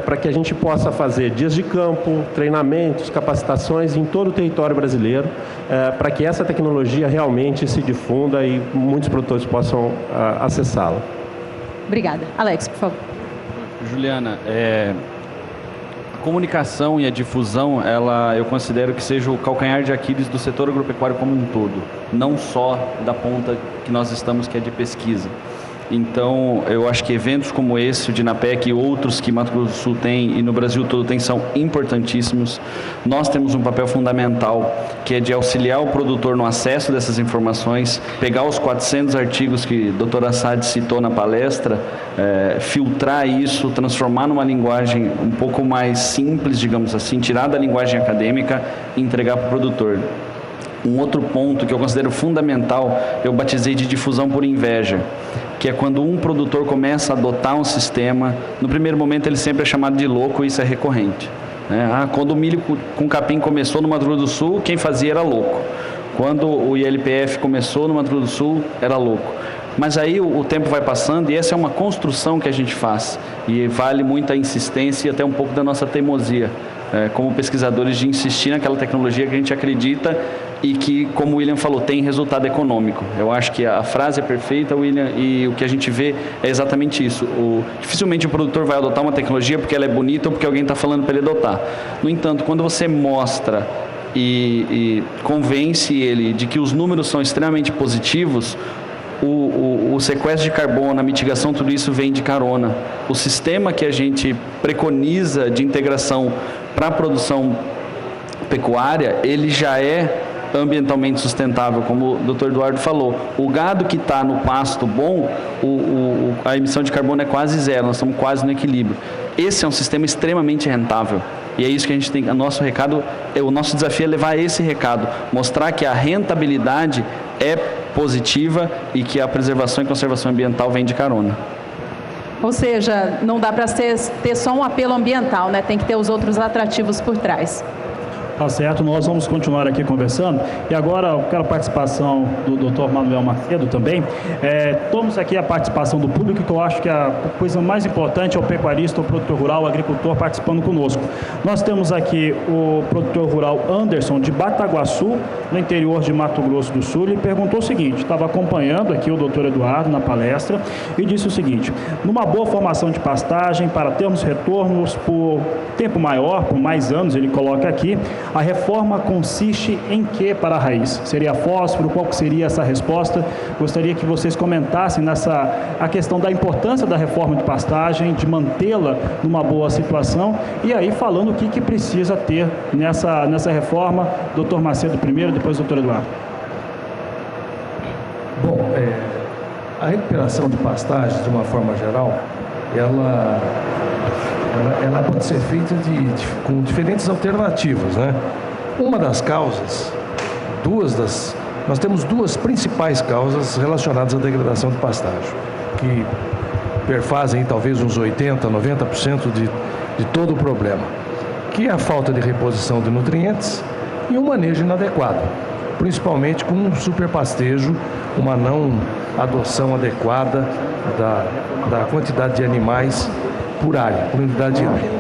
para que a gente possa fazer dias de campo, treinamentos, capacitações em todo o território brasileiro, para que essa tecnologia realmente se difunda e muitos produtores possam acessá-la. Obrigada. Alex, por favor. Juliana, a comunicação e a difusão, eu considero que seja o calcanhar de Aquiles do setor agropecuário como um todo, não só da ponta que nós estamos, que é de pesquisa. Então, eu acho que eventos como esse, o Dinapec e outros que Mato Grosso do Sul tem e no Brasil todo tem, são importantíssimos. Nós temos um papel fundamental, que é de auxiliar o produtor no acesso dessas informações, pegar os 400 artigos que a doutora Assad citou na palestra, filtrar isso, transformar numa linguagem um pouco mais simples, digamos assim, tirar da linguagem acadêmica e entregar para o produtor. Um outro ponto que eu considero fundamental, eu batizei de difusão por inveja, que é quando um produtor começa a adotar um sistema, no primeiro momento ele sempre é chamado de louco e isso é recorrente. Quando o milho com capim começou no Mato Grosso do Sul, quem fazia era louco. Quando o ILPF começou no Mato Grosso do Sul, era louco. Mas aí o tempo vai passando e essa é uma construção que a gente faz. E vale muito a insistência e até um pouco da nossa teimosia, como pesquisadores, de insistir naquela tecnologia que a gente acredita e que, como o William falou, tem resultado econômico. Eu acho que a frase é perfeita, William, e o que a gente vê é exatamente isso. Dificilmente o produtor vai adotar uma tecnologia porque ela é bonita ou porque alguém está falando para ele adotar. No entanto, quando você mostra e convence ele de que os números são extremamente positivos, o sequestro de carbono, a mitigação, tudo isso vem de carona. O sistema que a gente preconiza de integração para a produção pecuária, ele já é ambientalmente sustentável, como o Dr. Eduardo falou. O gado que está no pasto bom, a emissão de carbono é quase zero, nós estamos quase no equilíbrio. Esse é um sistema extremamente rentável. E é isso que a gente tem, o nosso desafio é levar esse recado, mostrar que a rentabilidade é positiva e que a preservação e conservação ambiental vem de carona. Ou seja, não dá para ter só um apelo ambiental, né? Tem que ter os outros atrativos por trás. Tá certo, nós vamos continuar aqui conversando. E agora eu quero a participação do Dr. Manuel Macedo também. Temos aqui a participação do público, que eu acho que a coisa mais importante é o pecuarista, o produtor rural, o agricultor participando conosco. Nós temos aqui o produtor rural Anderson, de Bataguaçu, no interior de Mato Grosso do Sul. Ele perguntou o seguinte, estava acompanhando aqui o Dr. Eduardo na palestra, e disse o seguinte: numa boa formação de pastagem, para termos retornos por tempo maior, por mais anos, ele coloca aqui, a reforma consiste em que para a raiz? Seria fósforo? Qual seria essa resposta? Gostaria que vocês comentassem a questão da importância da reforma de pastagem, de mantê-la numa boa situação, e aí falando o que precisa ter nessa reforma. Dr. Macedo primeiro, depois o Dr. Eduardo. Bom, a recuperação de pastagens, de uma forma geral, ela pode ser feita com diferentes alternativas, né? Uma das causas, nós temos duas principais causas relacionadas à degradação de pastagem, que perfazem talvez uns 80%, 90% de todo o problema, que é a falta de reposição de nutrientes e um manejo inadequado, principalmente com um superpastejo, uma não adoção adequada da quantidade de animais por área, por unidade de área.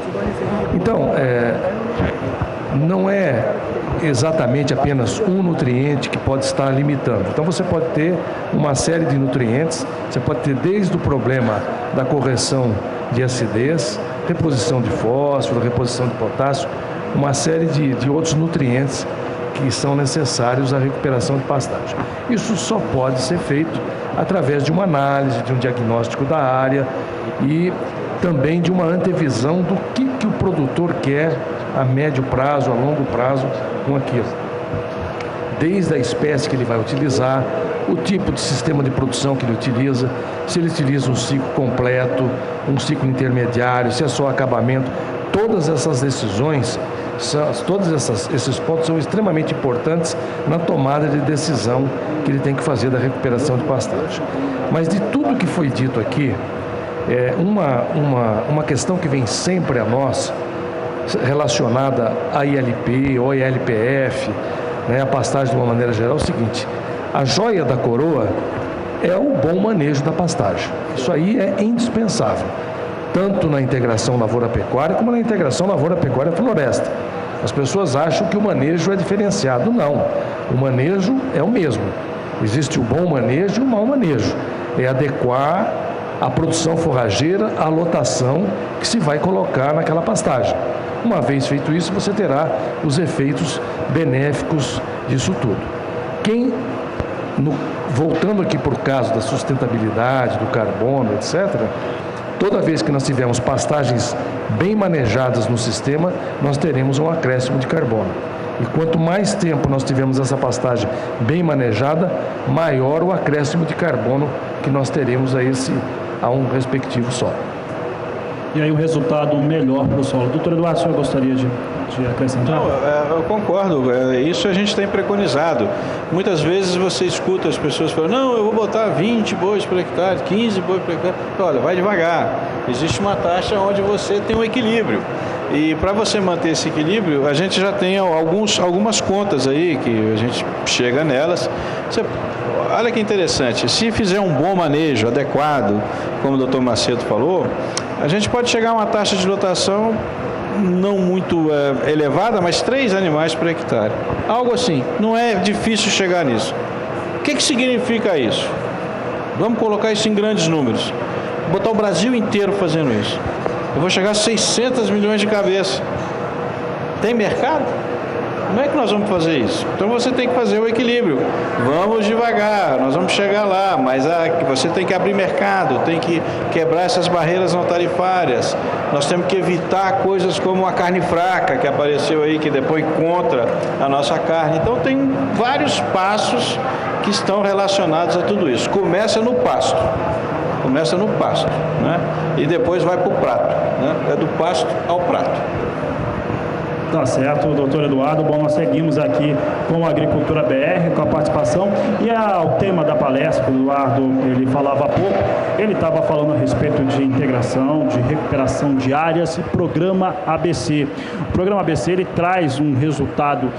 Então, não é exatamente apenas um nutriente que pode estar limitando. Então, você pode ter uma série de nutrientes, você pode ter desde o problema da correção de acidez, reposição de fósforo, reposição de potássio, uma série de outros nutrientes que são necessários à recuperação de pastagem. Isso só pode ser feito através de uma análise, de um diagnóstico da área e também de uma antevisão do que o produtor quer a médio prazo, a longo prazo com aquilo. Desde a espécie que ele vai utilizar, o tipo de sistema de produção que ele utiliza, se ele utiliza um ciclo completo, um ciclo intermediário, se é só acabamento. Todas essas decisões, esses pontos são extremamente importantes na tomada de decisão que ele tem que fazer da recuperação de pastagem. Mas de tudo que foi dito aqui, uma questão que vem sempre a nós, relacionada à ILP ou ILPF, né, a pastagem de uma maneira geral, é o seguinte: a joia da coroa é o bom manejo da pastagem. Isso aí é indispensável, tanto na integração lavoura-pecuária como na integração lavoura-pecuária-floresta. As pessoas acham que o manejo é diferenciado. Não, o manejo é o mesmo. Existe o bom manejo e o mau manejo. É adequar a produção forrageira à lotação que se vai colocar naquela pastagem. Uma vez feito isso, você terá os efeitos benéficos disso tudo. Voltando aqui por caso da sustentabilidade, do carbono, etc., toda vez que nós tivermos pastagens bem manejadas no sistema, nós teremos um acréscimo de carbono. E quanto mais tempo nós tivermos essa pastagem bem manejada, maior o acréscimo de carbono que nós teremos a um respectivo solo. E aí o resultado melhor para o solo. Doutor Eduardo, o senhor gostaria de acrescentar? Não, eu concordo, isso a gente tem preconizado. Muitas vezes você escuta as pessoas falando: não, eu vou botar 20 bois por hectare, 15 bois por hectare. Olha, vai devagar. Existe uma taxa onde você tem um equilíbrio. E para você manter esse equilíbrio, a gente já tem algumas contas aí, que a gente chega nelas. Olha que interessante, se fizer um bom manejo adequado, como o Dr. Macedo falou, a gente pode chegar a uma taxa de lotação não muito elevada, mas 3 animais por hectare. Algo assim, não é difícil chegar nisso. O que significa isso? Vamos colocar isso em grandes números. Botar o Brasil inteiro fazendo isso. Eu vou chegar a 600 milhões de cabeças. Tem mercado? Como é que nós vamos fazer isso? Então você tem que fazer o equilíbrio. Vamos devagar, nós vamos chegar lá, mas você tem que abrir mercado, tem que quebrar essas barreiras não tarifárias. Nós temos que evitar coisas como a carne fraca, que apareceu aí, que depois contra a nossa carne. Então tem vários passos que estão relacionados a tudo isso. Começa no pasto, né? E depois vai para o prato, né? É do pasto ao prato. Tá certo, doutor Eduardo. Bom, nós seguimos aqui com a Agricultura BR, com a participação. E o tema da palestra, o Eduardo, ele falava há pouco, ele estava falando a respeito de integração, de recuperação de áreas e programa ABC. O programa ABC, ele traz um resultado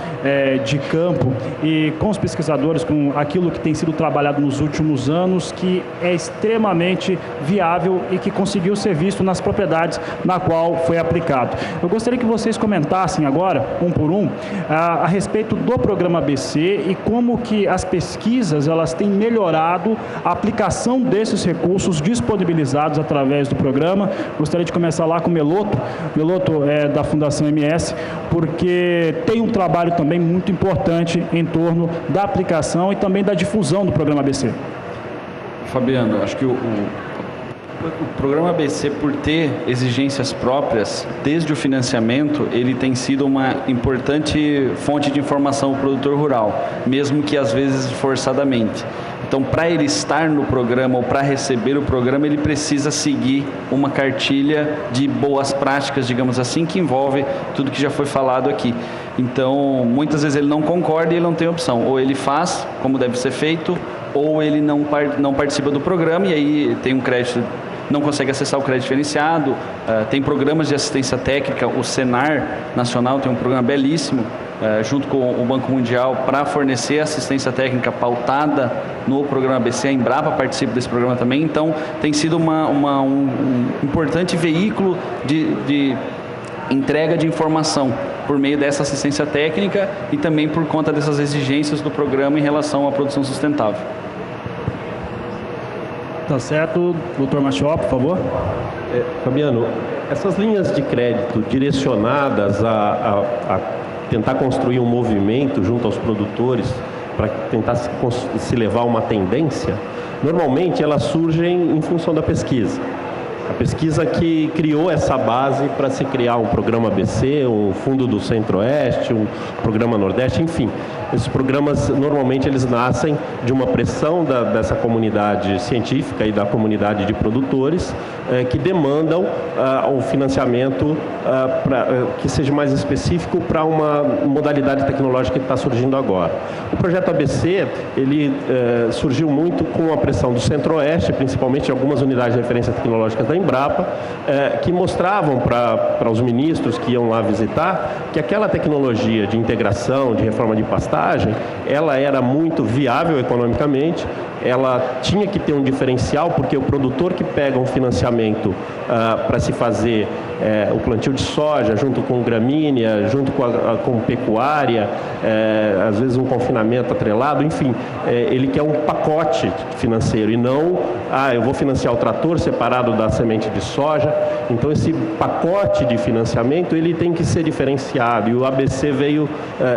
de campo e com os pesquisadores, com aquilo que tem sido trabalhado nos últimos anos, que é extremamente viável e que conseguiu ser visto nas propriedades na qual foi aplicado. Eu gostaria que vocês comentassem agora, um por um, a respeito do programa ABC e como que as pesquisas elas têm melhorado a aplicação desses recursos disponibilizados através do programa. Gostaria de começar lá com o Meloto. Meloto é da Fundação MS, porque tem um trabalho também muito importante em torno da aplicação e também da difusão do programa ABC. Fabiano, acho que o programa ABC, por ter exigências próprias, desde o financiamento, ele tem sido uma importante fonte de informação para o produtor rural, mesmo que às vezes forçadamente. Então, para ele estar no programa ou para receber o programa, ele precisa seguir uma cartilha de boas práticas, digamos assim, que envolve tudo que já foi falado aqui. Então, muitas vezes ele não concorda e ele não tem opção. Ou ele faz como deve ser feito, ou ele não participa do programa e aí tem um crédito, não consegue acessar o crédito diferenciado. Tem programas de assistência técnica, o Senar Nacional tem um programa belíssimo, junto com o Banco Mundial, para fornecer assistência técnica pautada no programa ABC. A Embrapa participa desse programa também, então tem sido um importante veículo de entrega de informação por meio dessa assistência técnica e também por conta dessas exigências do programa em relação à produção sustentável. Tá certo. Doutor Machió, por favor. Fabiano, essas linhas de crédito direcionadas a tentar construir um movimento junto aos produtores para tentar se levar a uma tendência, normalmente elas surgem em função da pesquisa. A pesquisa que criou essa base para se criar um programa ABC, um fundo do Centro-Oeste, um programa Nordeste, enfim. Esses programas, normalmente, eles nascem de uma pressão dessa comunidade científica e da comunidade de produtores que demandam um financiamento que seja mais específico para uma modalidade tecnológica que está surgindo agora. O projeto ABC, ele surgiu muito com a pressão do Centro-Oeste, principalmente de algumas unidades de referência tecnológica da Embrapa, que mostravam para os ministros que iam lá visitar que aquela tecnologia de integração, de reforma de pastagem, ela era muito viável economicamente, ela tinha que ter um diferencial, porque o produtor que pega um financiamento para se fazer o plantio de soja, junto com gramínea, junto com pecuária, às vezes um confinamento atrelado, enfim, ele quer um pacote financeiro e não, eu vou financiar o trator separado da semente de soja. Então esse pacote de financiamento ele tem que ser diferenciado e o ABC veio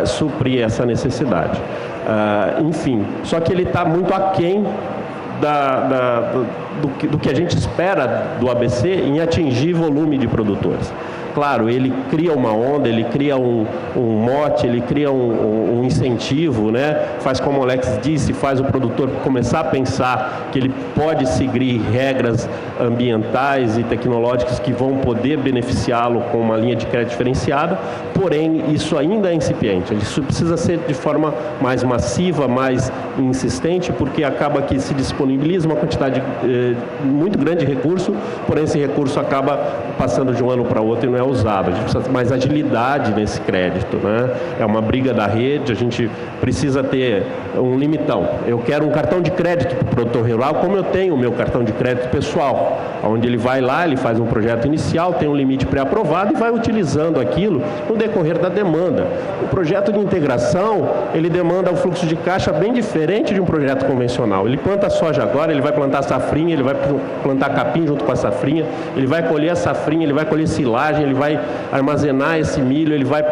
suprir essa necessidade. Enfim, só que ele está muito aquém do que a gente espera do ABC em atingir volume de produtores. Claro, ele cria uma onda, ele cria um mote, ele cria um incentivo, né? Faz como o Alex disse, faz o produtor começar a pensar que ele pode seguir regras ambientais e tecnológicas que vão poder beneficiá-lo com uma linha de crédito diferenciada, porém, isso ainda é incipiente. Isso precisa ser de forma mais massiva, mais insistente, porque acaba que se disponibiliza uma quantidade muito grande de recurso, porém esse recurso acaba passando de um ano para outro e não é usado. A gente precisa ter mais agilidade nesse crédito, né? É uma briga da rede, a gente precisa ter um limitão. Eu quero um cartão de crédito para o produtor rural, como eu tenho o meu cartão de crédito pessoal, onde ele vai lá, ele faz um projeto inicial, tem um limite pré-aprovado e vai utilizando aquilo no decorrer da demanda. O projeto de integração, ele demanda um fluxo de caixa bem diferente de um projeto convencional. Ele planta soja agora, ele vai plantar safrinha, ele vai plantar capim junto com a safrinha, ele vai colher a safrinha, ele vai colher silagem, ele vai armazenar esse milho, ele vai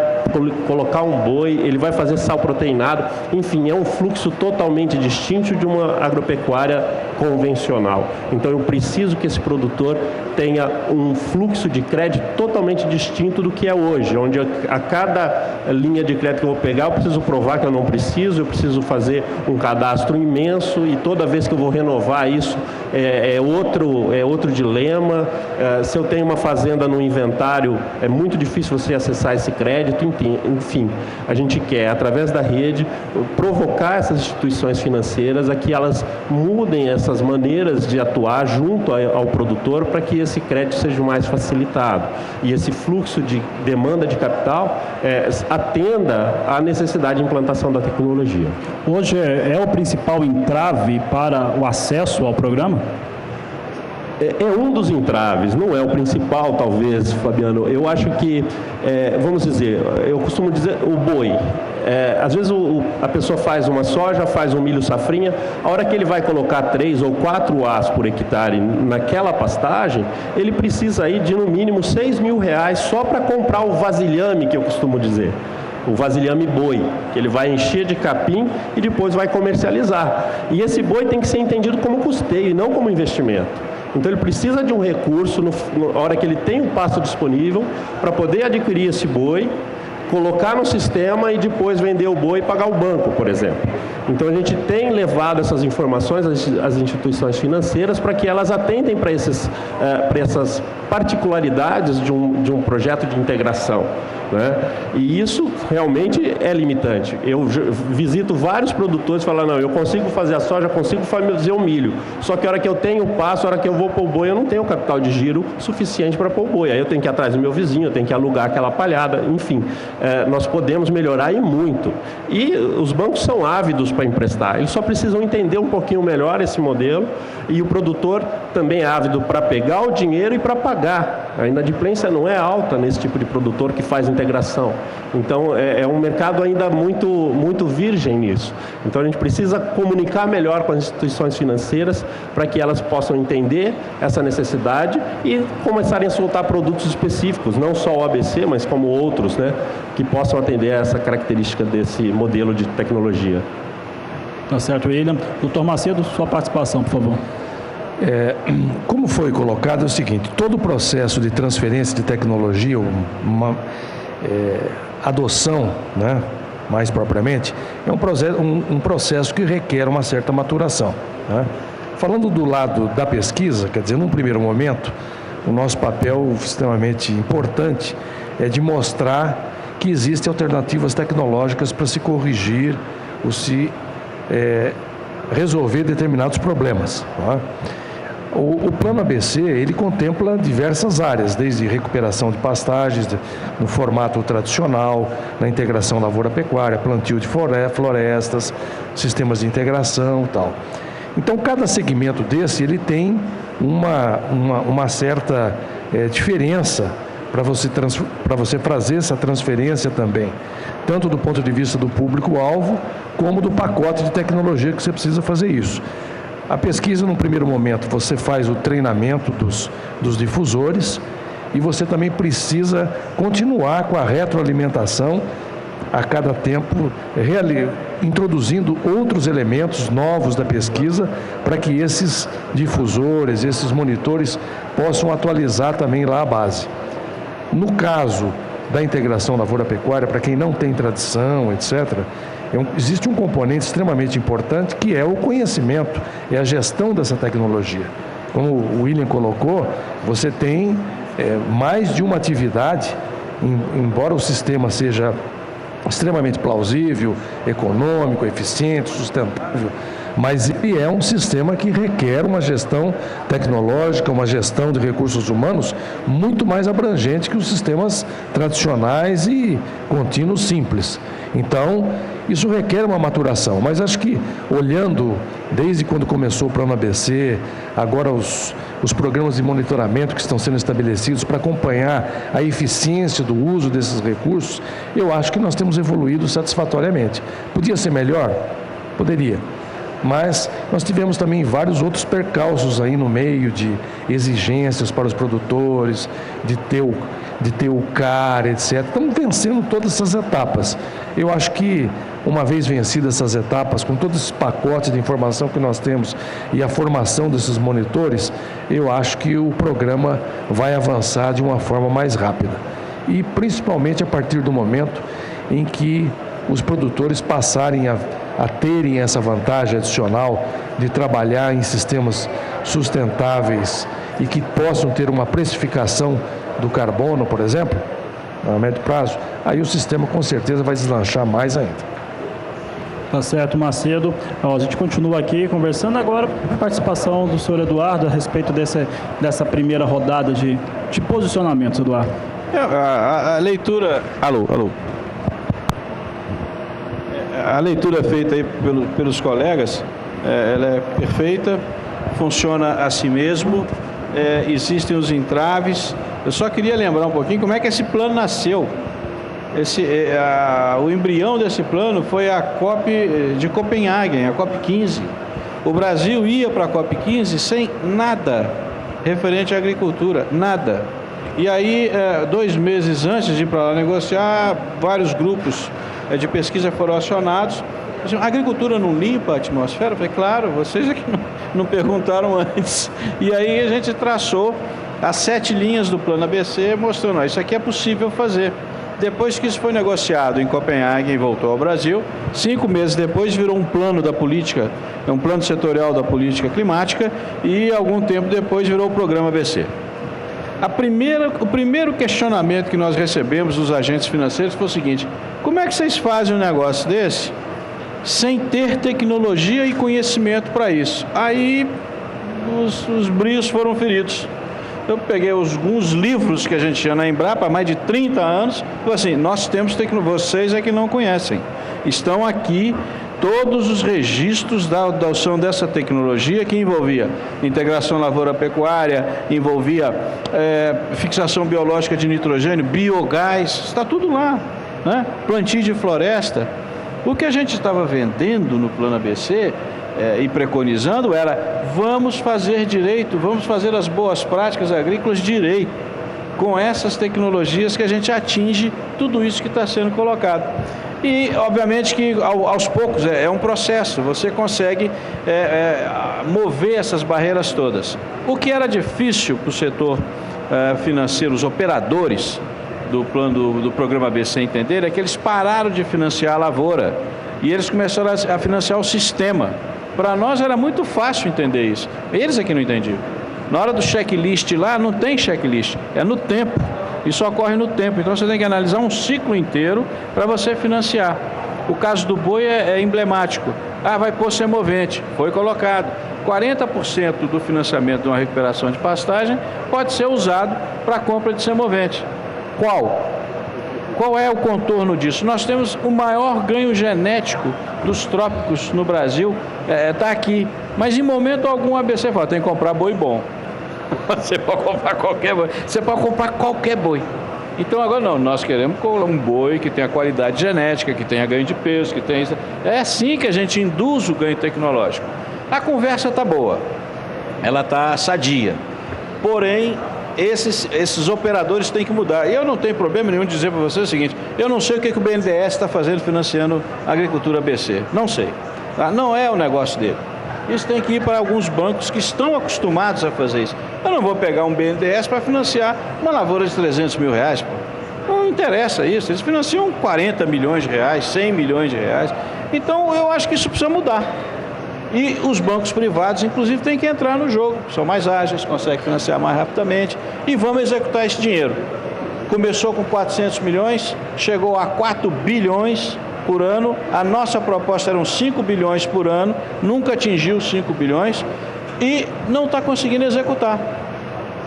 colocar um boi, ele vai fazer sal proteinado, enfim, é um fluxo totalmente distinto de uma agropecuária convencional. Então eu preciso que esse produtor tenha um fluxo de crédito totalmente distinto do que é hoje, onde a cada linha de crédito que eu vou pegar, eu preciso provar que eu não preciso, eu preciso fazer um cadastro imenso e toda vez que eu vou renovar isso é outro dilema. Se eu tenho uma fazenda no inventário, é muito difícil você acessar esse crédito. Enfim, a gente quer, através da rede, provocar essas instituições financeiras a que elas mudem essas maneiras de atuar junto ao produtor para que esse crédito seja mais facilitado e esse fluxo de demanda de capital atenda à necessidade de implantação da tecnologia. Hoje é o principal entrave para o acesso ao programa? É um dos entraves, não é o principal, talvez, Fabiano. Eu acho que, vamos dizer, eu costumo dizer o boi. Às vezes a pessoa faz uma soja, faz um milho safrinha, a hora que ele vai colocar 3 ou 4 As por hectare naquela pastagem, ele precisa aí de no mínimo R$6.000 só para comprar o vasilhame, que eu costumo dizer. O vasilhame boi, que ele vai encher de capim e depois vai comercializar. E esse boi tem que ser entendido como custeio e não como investimento. Então ele precisa de um recurso na hora que ele tem um pasto disponível para poder adquirir esse boi, colocar no sistema e depois vender o boi e pagar o banco, por exemplo. Então a gente tem levado essas informações às instituições financeiras para que elas atentem para essas particularidades de um projeto de integração, né? E isso realmente é limitante. Eu visito vários produtores e falo, não, eu consigo fazer a soja, consigo fazer o milho, só que a hora que eu tenho o pasto, a hora que eu vou pôr o boi, eu não tenho capital de giro suficiente para pôr o boi. Aí eu tenho que ir atrás do meu vizinho, eu tenho que alugar aquela palhada, enfim. Nós podemos melhorar e muito. E os bancos são ávidos para emprestar. Eles só precisam entender um pouquinho melhor esse modelo e o produtor também é ávido para pegar o dinheiro e para pagar. A inadimplência não é alta nesse tipo de produtor que faz integração. Então, é um mercado ainda muito virgem nisso. Então, a gente precisa comunicar melhor com as instituições financeiras para que elas possam entender essa necessidade e começarem a soltar produtos específicos, não só o ABC, mas como outros, né, que possam atender a essa característica desse modelo de tecnologia. Tá certo, William. Doutor Macedo, sua participação, por favor. Como foi colocado, é o seguinte, todo o processo de transferência de tecnologia, uma adoção, né, mais propriamente, é um processo que requer uma certa maturação, né? Falando do lado da pesquisa, quer dizer, num primeiro momento, o nosso papel extremamente importante é de mostrar que existem alternativas tecnológicas para se corrigir ou se resolver determinados problemas, né? O plano ABC, ele contempla diversas áreas, desde recuperação de pastagens no formato tradicional, na integração lavoura-pecuária, plantio de florestas, sistemas de integração e tal. Então, cada segmento desse, ele tem uma certa diferença para você fazer essa transferência também, tanto do ponto de vista do público-alvo, como do pacote de tecnologia que você precisa fazer isso. A pesquisa, no primeiro momento, você faz o treinamento dos difusores e você também precisa continuar com a retroalimentação a cada tempo, introduzindo outros elementos novos da pesquisa para que esses difusores, esses monitores possam atualizar também lá a base. No caso da integração lavoura-pecuária, para quem não tem tradição, etc., existe um componente extremamente importante que é o conhecimento, é a gestão dessa tecnologia. Como o William colocou, você tem mais de uma atividade, embora o sistema seja extremamente plausível, econômico, eficiente, sustentável, mas ele é um sistema que requer uma gestão tecnológica, uma gestão de recursos humanos muito mais abrangente que os sistemas tradicionais e contínuos simples. Então, isso requer uma maturação, mas acho que olhando desde quando começou o Plano ABC, agora os programas de monitoramento que estão sendo estabelecidos para acompanhar a eficiência do uso desses recursos, eu acho que nós temos evoluído satisfatoriamente. Podia ser melhor? Poderia. Mas nós tivemos também vários outros percalços aí no meio de exigências para os produtores, de ter o CAR, etc. Estamos vencendo todas essas etapas. Eu acho que, uma vez vencidas essas etapas, com todo esse pacote de informação que nós temos e a formação desses monitores, eu acho que o programa vai avançar de uma forma mais rápida. E principalmente a partir do momento em que os produtores passarem a terem essa vantagem adicional de trabalhar em sistemas sustentáveis e que possam ter uma precificação do carbono, por exemplo, a médio prazo, aí o sistema com certeza vai deslanchar mais ainda. Tá certo, Macedo. A gente continua aqui conversando agora com a participação do senhor Eduardo a respeito dessa primeira rodada de posicionamentos, Eduardo. A leitura... Alô. A leitura feita aí pelos colegas, ela é perfeita, funciona assim mesmo, existem os entraves. Eu só queria lembrar um pouquinho como é que esse plano nasceu. O embrião desse plano foi a COP de Copenhague, a COP 15. O Brasil ia para a COP 15 sem nada referente à agricultura, nada. E aí, 2 meses antes de ir para lá negociar, vários grupos de pesquisa foram acionados. A agricultura não limpa a atmosfera? Eu falei, claro, vocês é que não perguntaram antes. E aí a gente traçou as 7 linhas do plano ABC, mostrando, isso aqui é possível fazer. Depois que isso foi negociado em Copenhague e voltou ao Brasil, 5 meses depois virou um plano da política, um plano setorial da política climática, e algum tempo depois virou o programa ABC. O primeiro questionamento que nós recebemos dos agentes financeiros foi o seguinte: como é que vocês fazem um negócio desse sem ter tecnologia e conhecimento para isso? Aí os brios foram feridos. Eu peguei alguns livros que a gente tinha na Embrapa há mais de 30 anos e falei assim, nós temos tecnologia, vocês é que não conhecem. Estão aqui todos os registros da adoção dessa tecnologia que envolvia integração lavoura-pecuária, envolvia fixação biológica de nitrogênio, biogás, está tudo lá, né? Plantio de floresta. O que a gente estava vendendo no plano ABC e preconizando era, vamos fazer direito, vamos fazer as boas práticas agrícolas direito, com essas tecnologias que a gente atinge tudo isso que está sendo colocado. E, obviamente, que aos poucos é um processo, você consegue mover essas barreiras todas. O que era difícil para o setor financeiro, os operadores do programa ABC entender, é que eles pararam de financiar a lavoura e eles começaram a financiar o sistema. Para nós era muito fácil entender isso, eles é que não entendiam. Na hora do checklist lá, não tem checklist, é no tempo. Isso ocorre no tempo, então você tem que analisar um ciclo inteiro para você financiar. O caso do boi é emblemático. Vai pôr semovente, foi colocado. 40% do financiamento de uma recuperação de pastagem pode ser usado para a compra de semovente. Qual é o contorno disso? Nós temos o maior ganho genético dos trópicos no Brasil, está aqui. Mas em momento algum a ABC fala, tem que comprar boi bom. Você pode comprar qualquer boi. Você pode comprar qualquer boi. Então agora não, nós queremos um boi que tenha qualidade genética, que tenha ganho de peso, que tenha... É assim que a gente induz o ganho tecnológico. A conversa está boa, ela está sadia. Porém, esses operadores têm que mudar. E eu não tenho problema nenhum de dizer para você o seguinte, eu não sei o que o BNDES está fazendo financiando a agricultura ABC. Não sei. Tá? Não é o negócio dele. Isso tem que ir para alguns bancos que estão acostumados a fazer isso. Eu não vou pegar um BNDES para financiar uma lavoura de 300 mil reais. Pô. Não interessa isso. Eles financiam 40 milhões de reais, 100 milhões de reais. Então, eu acho que isso precisa mudar. E os bancos privados, inclusive, têm que entrar no jogo. São mais ágeis, conseguem financiar mais rapidamente. E vamos executar esse dinheiro. Começou com 400 milhões, chegou a 4 bilhões por ano. A nossa proposta eram 5 bilhões por ano, nunca atingiu 5 bilhões e não está conseguindo executar.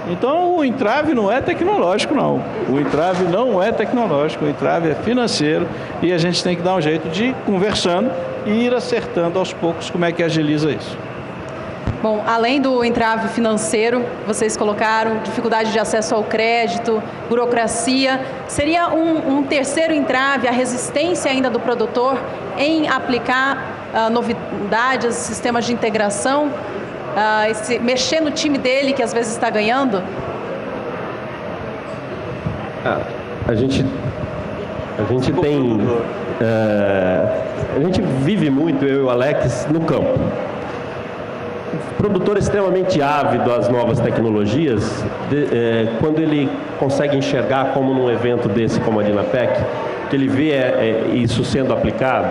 Então o entrave não é tecnológico, não. O entrave não é tecnológico, o entrave é financeiro e a gente tem que dar um jeito de ir conversando e ir acertando aos poucos como é que agiliza isso. Bom, além do entrave financeiro, vocês colocaram dificuldade de acesso ao crédito, burocracia. Seria um terceiro entrave, a resistência ainda do produtor em aplicar novidades, sistemas de integração, mexer no time dele que às vezes está ganhando? A gente vive muito, eu e o Alex, no campo. O produtor é extremamente ávido às novas tecnologias, quando ele consegue enxergar, como num evento desse como a Dinapec, que ele vê isso sendo aplicado,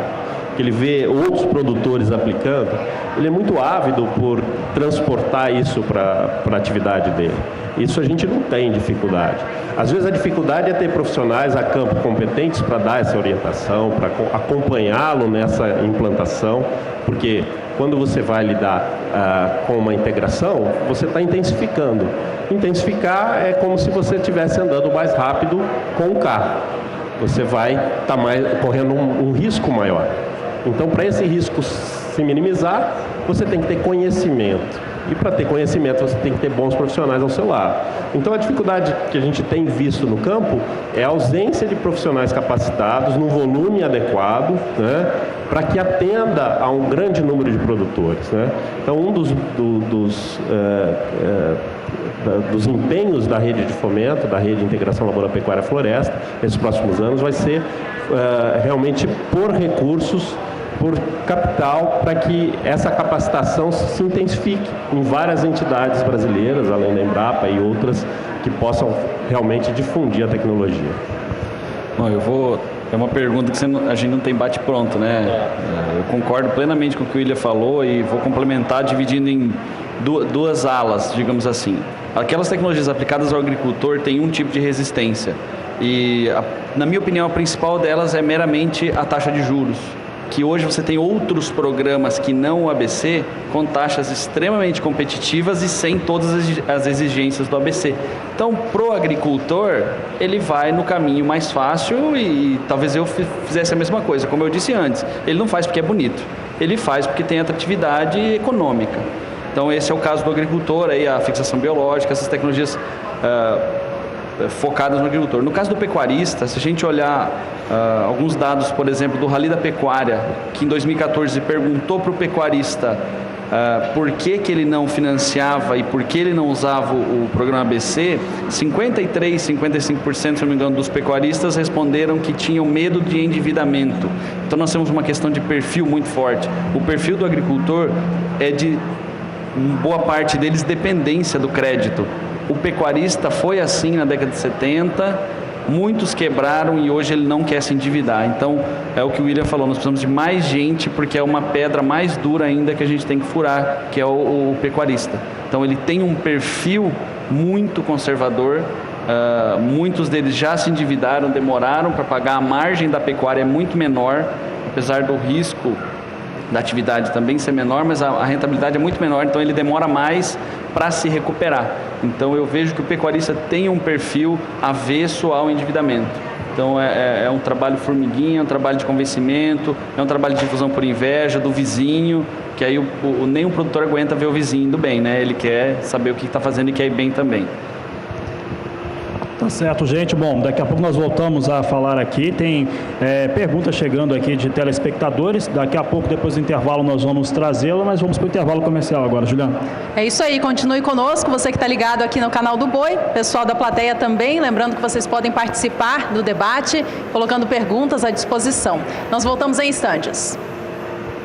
que ele vê outros produtores aplicando, ele é muito ávido por transportar isso para a atividade dele. Isso a gente não tem dificuldade. Às vezes a dificuldade é ter profissionais a campo competentes para dar essa orientação, para acompanhá-lo nessa implantação, porque quando você vai lidar com uma integração, você está intensificando. Intensificar é como se você estivesse andando mais rápido com o carro. Você vai estar correndo um risco maior. Então, para esse risco se minimizar, você tem que ter conhecimento. E para ter conhecimento, você tem que ter bons profissionais ao seu lado. Então, a dificuldade que a gente tem visto no campo é a ausência de profissionais capacitados num volume adequado, né, para que atenda a um grande número de produtores, né? Então, um dos empenhos da rede de fomento, da rede de integração lavoura-pecuária floresta, nesses próximos anos, vai ser realmente por recursos, por capital, para que essa capacitação se intensifique em várias entidades brasileiras, além da Embrapa e outras, que possam realmente difundir a tecnologia. Bom, é uma pergunta que a gente não tem bate-pronto, né? Eu concordo plenamente com o que o William falou e vou complementar dividindo em duas alas, digamos assim. Aquelas tecnologias aplicadas ao agricultor têm um tipo de resistência e, na minha opinião, a principal delas é meramente a taxa de juros, que hoje você tem outros programas que não o ABC com taxas extremamente competitivas e sem todas as exigências do ABC. Então, pro agricultor, ele vai no caminho mais fácil e talvez eu fizesse a mesma coisa. Como eu disse antes, ele não faz porque é bonito, ele faz porque tem atratividade econômica. Então, esse é o caso do agricultor, aí, a fixação biológica, essas tecnologias focadas no agricultor. No caso do pecuarista, se a gente olhar alguns dados, por exemplo, do Rally da Pecuária, que em 2014 perguntou para o pecuarista por que ele não financiava e por que ele não usava o programa ABC, 53%, 55%, se não me engano, dos pecuaristas responderam que tinham medo de endividamento. Então, nós temos uma questão de perfil muito forte. O perfil do agricultor é de, boa parte deles, dependência do crédito. O pecuarista foi assim na década de 70, muitos quebraram e hoje ele não quer se endividar. Então, é o que o William falou, nós precisamos de mais gente, porque é uma pedra mais dura ainda que a gente tem que furar, que é o pecuarista. Então, ele tem um perfil muito conservador, muitos deles já se endividaram, demoraram para pagar, a margem da pecuária é muito menor, apesar do risco da atividade também ser menor, mas a rentabilidade é muito menor, então ele demora mais para se recuperar. Então eu vejo que o pecuarista tem um perfil avesso ao endividamento. Então é um trabalho formiguinha, é um trabalho de convencimento, é um trabalho de difusão por inveja do vizinho, que aí nem o produtor aguenta ver o vizinho indo bem, né? Ele quer saber o que está fazendo e quer ir bem também. Tá certo, gente. Bom, daqui a pouco nós voltamos a falar aqui. Tem perguntas chegando aqui de telespectadores. Daqui a pouco, depois do intervalo, nós vamos trazê-la, mas vamos para o intervalo comercial agora, Juliana. É isso aí, continue conosco, você que está ligado aqui no canal do Boi, pessoal da plateia também, lembrando que vocês podem participar do debate, colocando perguntas à disposição. Nós voltamos em instantes.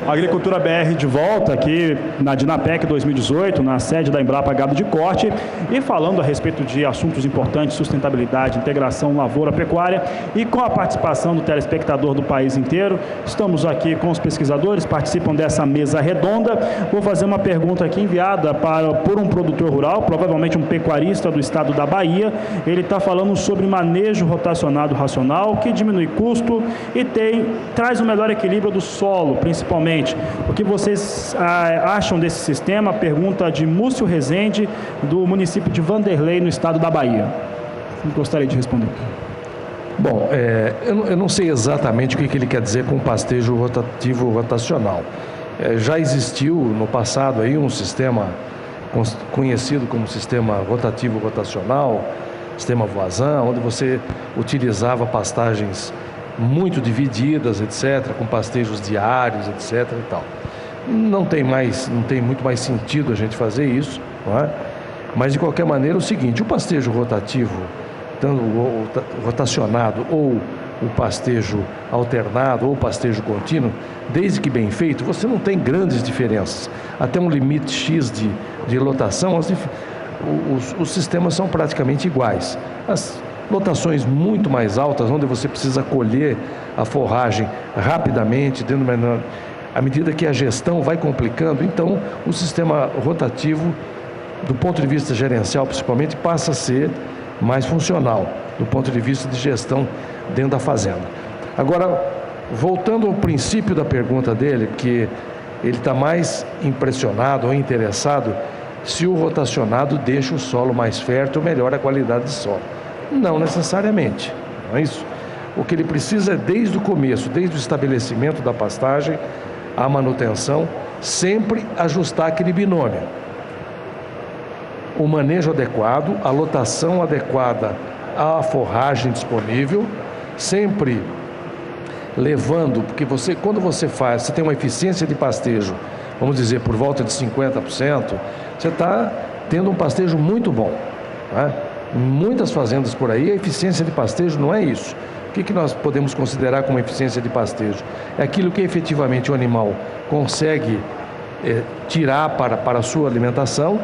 Agricultura BR de volta aqui na Dinapec 2018, na sede da Embrapa Gado de Corte, e falando a respeito de assuntos importantes, sustentabilidade, integração lavoura-pecuária, e com a participação do telespectador do país inteiro. Estamos aqui com os pesquisadores, participam dessa mesa redonda. Vou fazer uma pergunta aqui enviada por um produtor rural, provavelmente um pecuarista do estado da Bahia. Ele está falando sobre manejo rotacionado racional, que diminui custo e traz um melhor equilíbrio do solo, principalmente. O que vocês acham desse sistema? Pergunta de Múcio Rezende, do município de Vanderlei, no estado da Bahia. Gostaria de responder. Bom, eu não sei exatamente o que ele quer dizer com pastejo rotativo rotacional. Já existiu no passado aí um sistema conhecido como sistema rotativo rotacional, sistema Voisin, onde você utilizava pastagens muito divididas, etc., com pastejos diários, etc. e tal. Não tem muito mais sentido a gente fazer isso, não é? Mas, de qualquer maneira, é o seguinte: o pastejo rotativo, tanto o rotacionado ou o pastejo alternado ou o pastejo contínuo, desde que bem feito, você não tem grandes diferenças. Até um limite X de lotação, os sistemas são praticamente iguais. As lotações muito mais altas, onde você precisa colher a forragem rapidamente, à medida que a gestão vai complicando, então o sistema rotativo, do ponto de vista gerencial principalmente, passa a ser mais funcional, do ponto de vista de gestão dentro da fazenda. Agora, voltando ao princípio da pergunta dele, que ele está mais impressionado ou interessado se o rotacionado deixa o solo mais fértil, melhora a qualidade de solo. Não necessariamente, não é isso? O que ele precisa é, desde o começo, desde o estabelecimento da pastagem, a manutenção, sempre ajustar aquele binômio. O manejo adequado, a lotação adequada à forragem disponível, sempre levando, porque quando você tem uma eficiência de pastejo, vamos dizer, por volta de 50%, você está tendo um pastejo muito bom, né? Em muitas fazendas por aí, a eficiência de pastejo não é isso. O que nós podemos considerar como eficiência de pastejo? É aquilo que efetivamente o animal consegue tirar para a sua alimentação,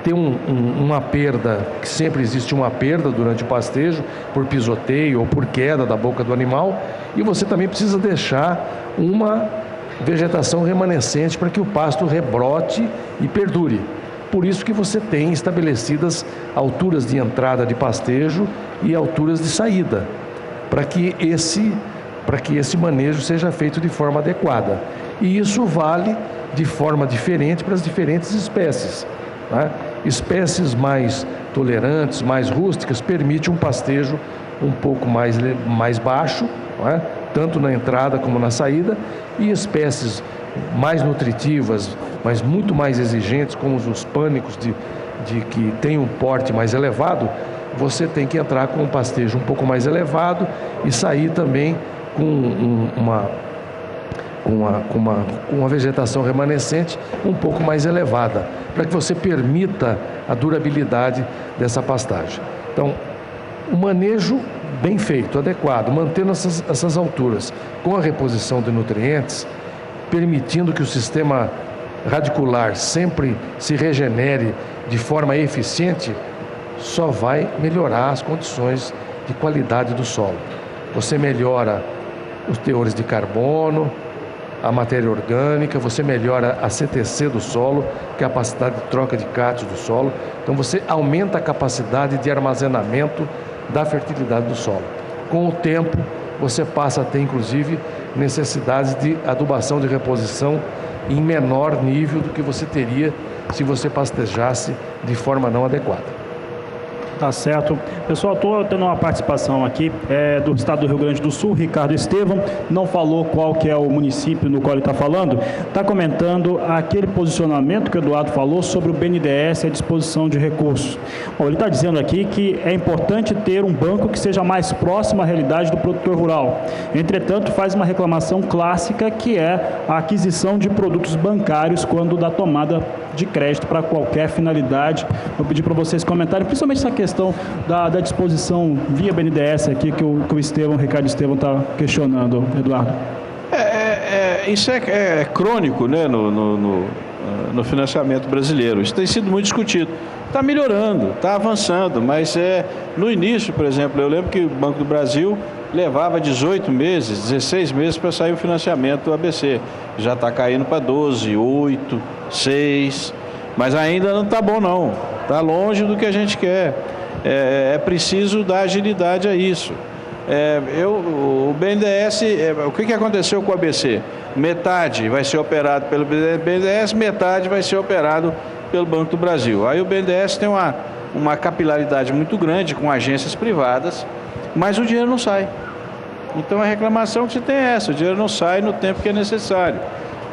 ter uma perda, que sempre existe uma perda durante o pastejo, por pisoteio ou por queda da boca do animal, e você também precisa deixar uma vegetação remanescente para que o pasto rebrote e perdure. Por isso que você tem estabelecidas alturas de entrada de pastejo e alturas de saída, para que esse manejo seja feito de forma adequada. E isso vale de forma diferente para as diferentes espécies, né? Espécies mais tolerantes, mais rústicas, permite um pastejo um pouco mais baixo, não é? Tanto na entrada como na saída, e espécies mais nutritivas, mas muito mais exigentes, como os pânicos que tem um porte mais elevado, você tem que entrar com um pastejo um pouco mais elevado e sair também com uma vegetação remanescente um pouco mais elevada, para que você permita a durabilidade dessa pastagem. Então, o manejo bem feito, adequado, mantendo essas alturas, com a reposição de nutrientes, permitindo que o sistema radicular sempre se regenere de forma eficiente, só vai melhorar as condições de qualidade do solo. Você melhora os teores de carbono, a matéria orgânica, você melhora a CTC do solo, que é a capacidade de troca de cátions do solo. Então você aumenta a capacidade de armazenamento da fertilidade do solo. Com o tempo, você passa a ter, inclusive, necessidades de adubação de reposição em menor nível do que você teria se você pastejasse de forma não adequada. Tá certo. Pessoal, estou tendo uma participação aqui do estado do Rio Grande do Sul, Ricardo Estevam, não falou qual que é o município no qual ele está falando, está comentando aquele posicionamento que o Eduardo falou sobre o BNDES e a disposição de recursos. Bom, ele está dizendo aqui que é importante ter um banco que seja mais próximo à realidade do produtor rural. Entretanto, faz uma reclamação clássica, que é a aquisição de produtos bancários quando da tomada de crédito para qualquer finalidade. Vou pedir para vocês comentarem, principalmente essa questão da disposição via BNDES aqui que o Ricardo Estevam está questionando, Eduardo. Isso é crônico, né, no financiamento brasileiro. Isso tem sido muito discutido. Está melhorando, está avançando, mas no início, por exemplo, eu lembro que o Banco do Brasil levava 18 meses, 16 meses para sair o financiamento do ABC. Já está caindo para 12, 8, 6, mas ainda não está bom não. Está longe do que a gente quer. É preciso dar agilidade a isso. O BNDES, o que aconteceu com o ABC? Metade vai ser operado pelo BNDES, metade vai ser operado pelo Banco do Brasil. Aí o BNDES tem uma capilaridade muito grande com agências privadas, mas o dinheiro não sai. Então a reclamação que se tem é essa: o dinheiro não sai no tempo que é necessário.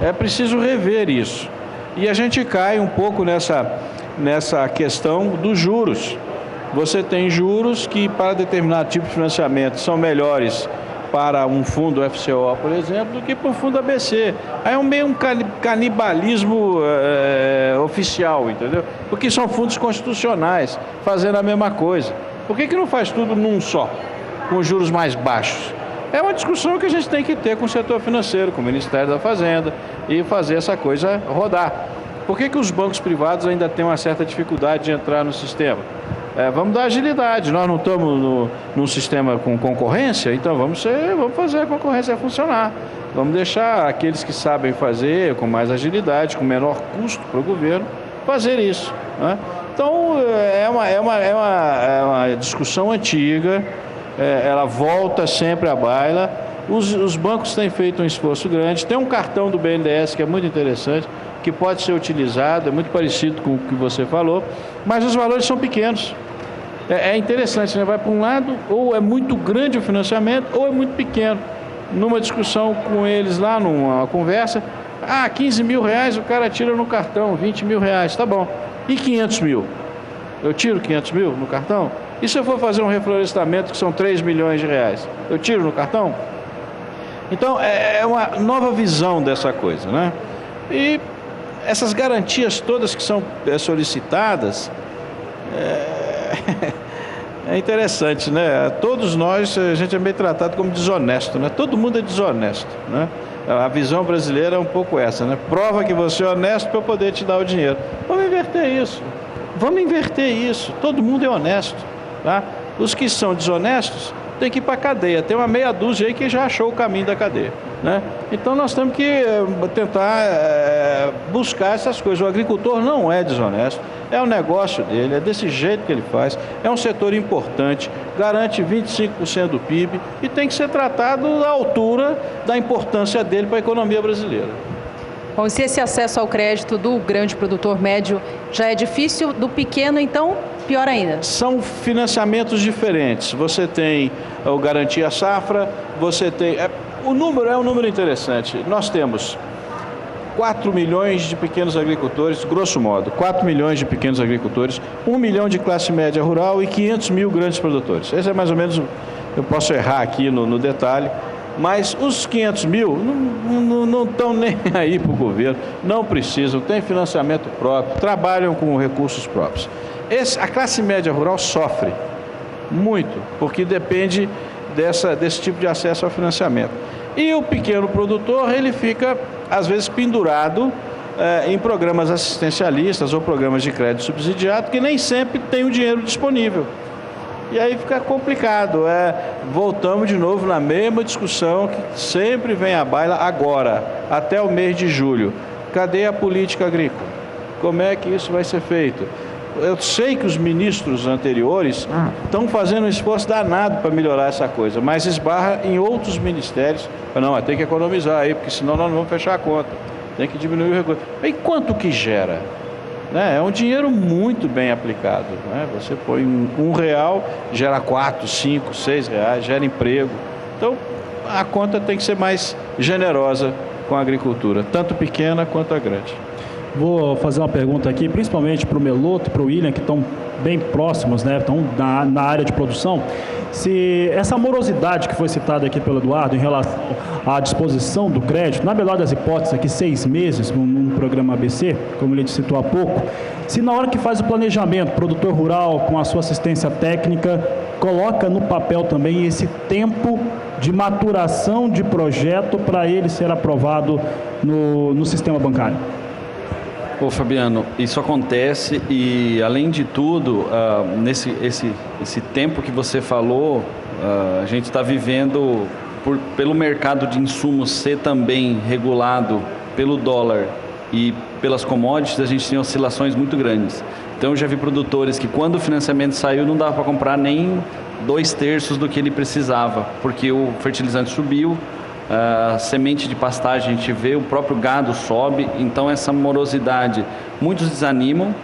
É preciso rever isso. E a gente cai um pouco nessa questão dos juros. Você tem juros que, para determinado tipo de financiamento, são melhores para um fundo FCO, por exemplo, do que para o fundo ABC. Aí é meio um canibalismo oficial, entendeu? Porque são fundos constitucionais fazendo a mesma coisa. Por que não faz tudo num só, com juros mais baixos? É uma discussão que a gente tem que ter com o setor financeiro, com o Ministério da Fazenda, e fazer essa coisa rodar. Por que os bancos privados ainda têm uma certa dificuldade de entrar no sistema? Vamos dar agilidade. Nós não estamos num sistema com concorrência, então vamos fazer a concorrência funcionar. Vamos deixar aqueles que sabem fazer com mais agilidade, com menor custo para o governo, fazer isso, né? Então, é uma discussão antiga, ela volta sempre à baila. Os bancos têm feito um esforço grande. Tem um cartão do BNDES que é muito interessante, que pode ser utilizado, é muito parecido com o que você falou, mas os valores são pequenos. É interessante, né? Vai para um lado, ou é muito grande o financiamento, ou é muito pequeno. Numa discussão com eles lá, numa conversa, 15 mil reais o cara tira no cartão, 20 mil reais, tá bom. E 500 mil? Eu tiro 500 mil no cartão? E se eu for fazer um reflorestamento que são 3 milhões de reais? Eu tiro no cartão? Então, é uma nova visão dessa coisa, né? E essas garantias todas que são solicitadas, é interessante, né? Todos nós, a gente é meio tratado como desonesto, né? Todo mundo é desonesto, né? A visão brasileira é um pouco essa, né? Prova que você é honesto para eu poder te dar o dinheiro. Vamos inverter isso. Vamos inverter isso. Todo mundo é honesto, tá? Os que são desonestos têm que ir para a cadeia. Tem uma meia dúzia aí que já achou o caminho da cadeia, né? Então nós temos que tentar buscar essas coisas. O agricultor não é desonesto, é o negócio dele, é desse jeito que ele faz, é um setor importante, garante 25% do PIB e tem que ser tratado à altura da importância dele para a economia brasileira. Bom, e se esse acesso ao crédito do grande produtor médio já é difícil, do pequeno, então, pior ainda? São financiamentos diferentes. Você tem o Garantia Safra, você tem... O número é um número interessante. Nós temos 4 milhões de pequenos agricultores, grosso modo, 4 milhões de pequenos agricultores, 1 milhão de classe média rural e 500 mil grandes produtores. Esse é mais ou menos, eu posso errar aqui no detalhe, mas os 500 mil não estão nem aí para o governo, não precisam, têm financiamento próprio, trabalham com recursos próprios. A classe média rural sofre muito, porque depende desse tipo de acesso ao financiamento. E o pequeno produtor, ele fica, às vezes, pendurado em programas assistencialistas ou programas de crédito subsidiado, que nem sempre tem o dinheiro disponível. E aí fica complicado. Voltamos de novo na mesma discussão que sempre vem à baila agora, até o mês de julho. Cadê a política agrícola? Como é que isso vai ser feito? Eu sei que os ministros anteriores estão fazendo um esforço danado para melhorar essa coisa, mas esbarra em outros ministérios. Não, tem que economizar aí, porque senão nós não vamos fechar a conta. Tem que diminuir o recurso. E quanto que gera? É um dinheiro muito bem aplicado, né? Você põe R$1, gera 4, 5, 6 reais, gera emprego. Então, a conta tem que ser mais generosa com a agricultura, tanto pequena quanto a grande. Vou fazer uma pergunta aqui, principalmente para o Meloto e para o William, que estão bem próximos, né? Estão na área de produção. Se essa morosidade que foi citada aqui pelo Eduardo em relação à disposição do crédito, na melhor das hipóteses, aqui 6 meses num programa ABC, como ele citou há pouco, se na hora que faz o planejamento, produtor rural com a sua assistência técnica, coloca no papel também esse tempo de maturação de projeto para ele ser aprovado no sistema bancário. Ô Fabiano, isso acontece e, além de tudo, esse tempo que você falou, a gente está vivendo, pelo mercado de insumos ser também regulado pelo dólar e pelas commodities, a gente tem oscilações muito grandes. Então, eu já vi produtores que, quando o financiamento saiu, não dava para comprar nem 2/3 do que ele precisava, porque o fertilizante subiu, a semente de pastagem a gente vê, o próprio gado sobe, então essa morosidade, muitos desanimam,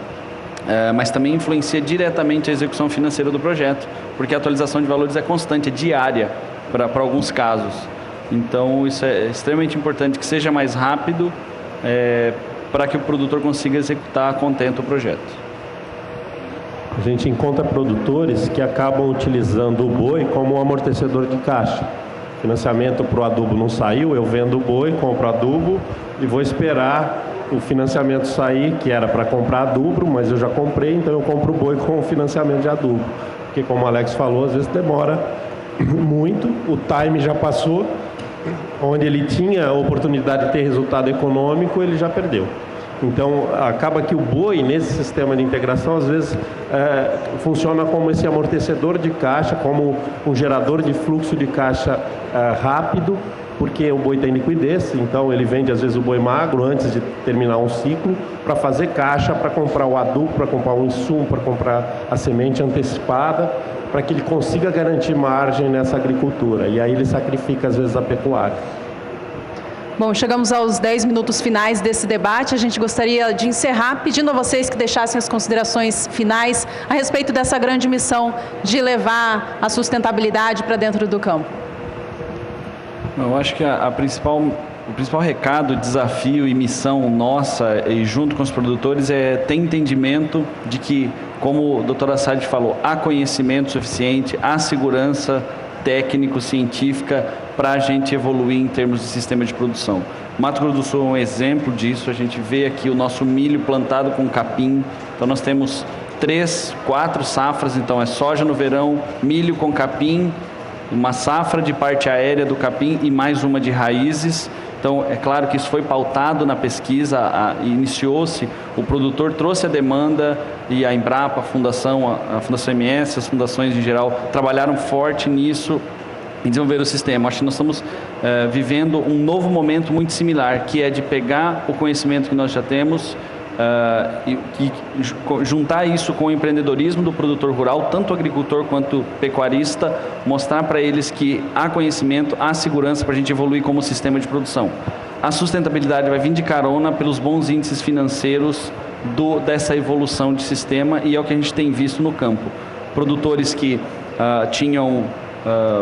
mas também influencia diretamente a execução financeira do projeto, porque a atualização de valores é constante, é diária para alguns casos. Então isso é extremamente importante que seja mais rápido para que o produtor consiga executar a contento o projeto. A gente encontra produtores que acabam utilizando o boi como um amortecedor de caixa. Financiamento para o adubo não saiu, eu vendo o boi, compro adubo e vou esperar o financiamento sair, que era para comprar adubo, mas eu já comprei, então eu compro o boi com o financiamento de adubo. Porque, como o Alex falou, às vezes demora muito, o time já passou, onde ele tinha a oportunidade de ter resultado econômico, ele já perdeu. Então, acaba que o boi, nesse sistema de integração, às vezes funciona como esse amortecedor de caixa, como um gerador de fluxo de caixa rápido, porque o boi tem liquidez, então ele vende às vezes o boi magro antes de terminar um ciclo, para fazer caixa, para comprar o adubo, para comprar o insumo, para comprar a semente antecipada, para que ele consiga garantir margem nessa agricultura. E aí ele sacrifica às vezes a pecuária. Bom, chegamos aos 10 minutos finais desse debate. A gente gostaria de encerrar pedindo a vocês que deixassem as considerações finais a respeito dessa grande missão de levar a sustentabilidade para dentro do campo. Eu acho que o principal recado, desafio e missão nossa, e junto com os produtores, é ter entendimento de que, como o Dr. Assad falou, há conhecimento suficiente, há segurança técnico-científica para a gente evoluir em termos de sistema de produção. Mato Grosso do Sul é um exemplo disso. A gente vê aqui o nosso milho plantado com capim. Então nós temos 3, 4 safras, então é soja no verão, milho com capim, uma safra de parte aérea do capim e mais uma de raízes. Então, é claro que isso foi pautado na pesquisa, iniciou-se, o produtor trouxe a demanda e a Embrapa, a Fundação MS, as fundações em geral, trabalharam forte nisso e desenvolver o sistema. Acho que nós estamos vivendo um novo momento muito similar, que é de pegar o conhecimento que nós já temos e juntar isso com o empreendedorismo do produtor rural, tanto agricultor quanto pecuarista, mostrar para eles que há conhecimento, há segurança para a gente evoluir como sistema de produção. A sustentabilidade vai vir de carona pelos bons índices financeiros dessa evolução de sistema, e é o que a gente tem visto no campo. Produtores que tinham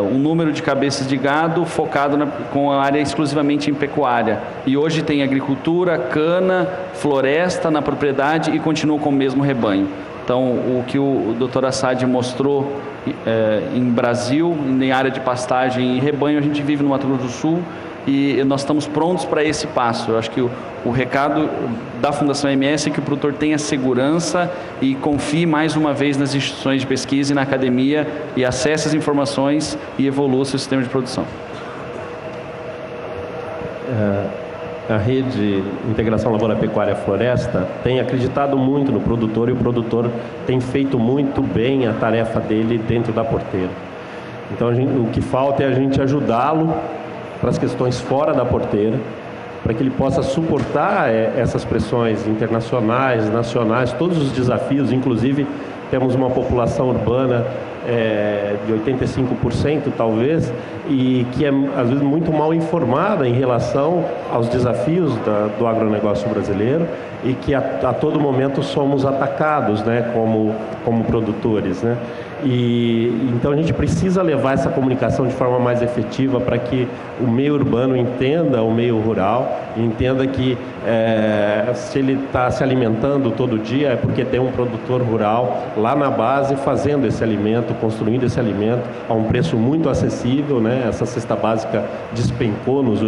um número de cabeças de gado focado com a área exclusivamente em pecuária. E hoje tem agricultura, cana, floresta na propriedade e continuam com o mesmo rebanho. Então, o que o Dr. Assad mostrou em Brasil, em área de pastagem e rebanho, a gente vive no Mato Grosso do Sul e nós estamos prontos para esse passo. Eu acho que o recado da Fundação MS é que o produtor tenha segurança e confie mais uma vez nas instituições de pesquisa e na academia e acesse as informações e evolua o seu sistema de produção. A rede Integração Lavoura Pecuária Floresta tem acreditado muito no produtor, e o produtor tem feito muito bem a tarefa dele dentro da porteira. Então o que falta é a gente ajudá-lo para as questões fora da porteira, para que ele possa suportar essas pressões internacionais, nacionais, todos os desafios. Inclusive temos uma população urbana de 85% talvez, e que é às vezes muito mal informada em relação aos desafios do agronegócio brasileiro, e que a todo momento somos atacados, né, como produtores, né? E então a gente precisa levar essa comunicação de forma mais efetiva para que o meio urbano entenda o meio rural, e entenda que se ele está se alimentando todo dia é porque tem um produtor rural lá na base fazendo esse alimento, construindo esse alimento a um preço muito acessível, né? Essa cesta básica despencou nas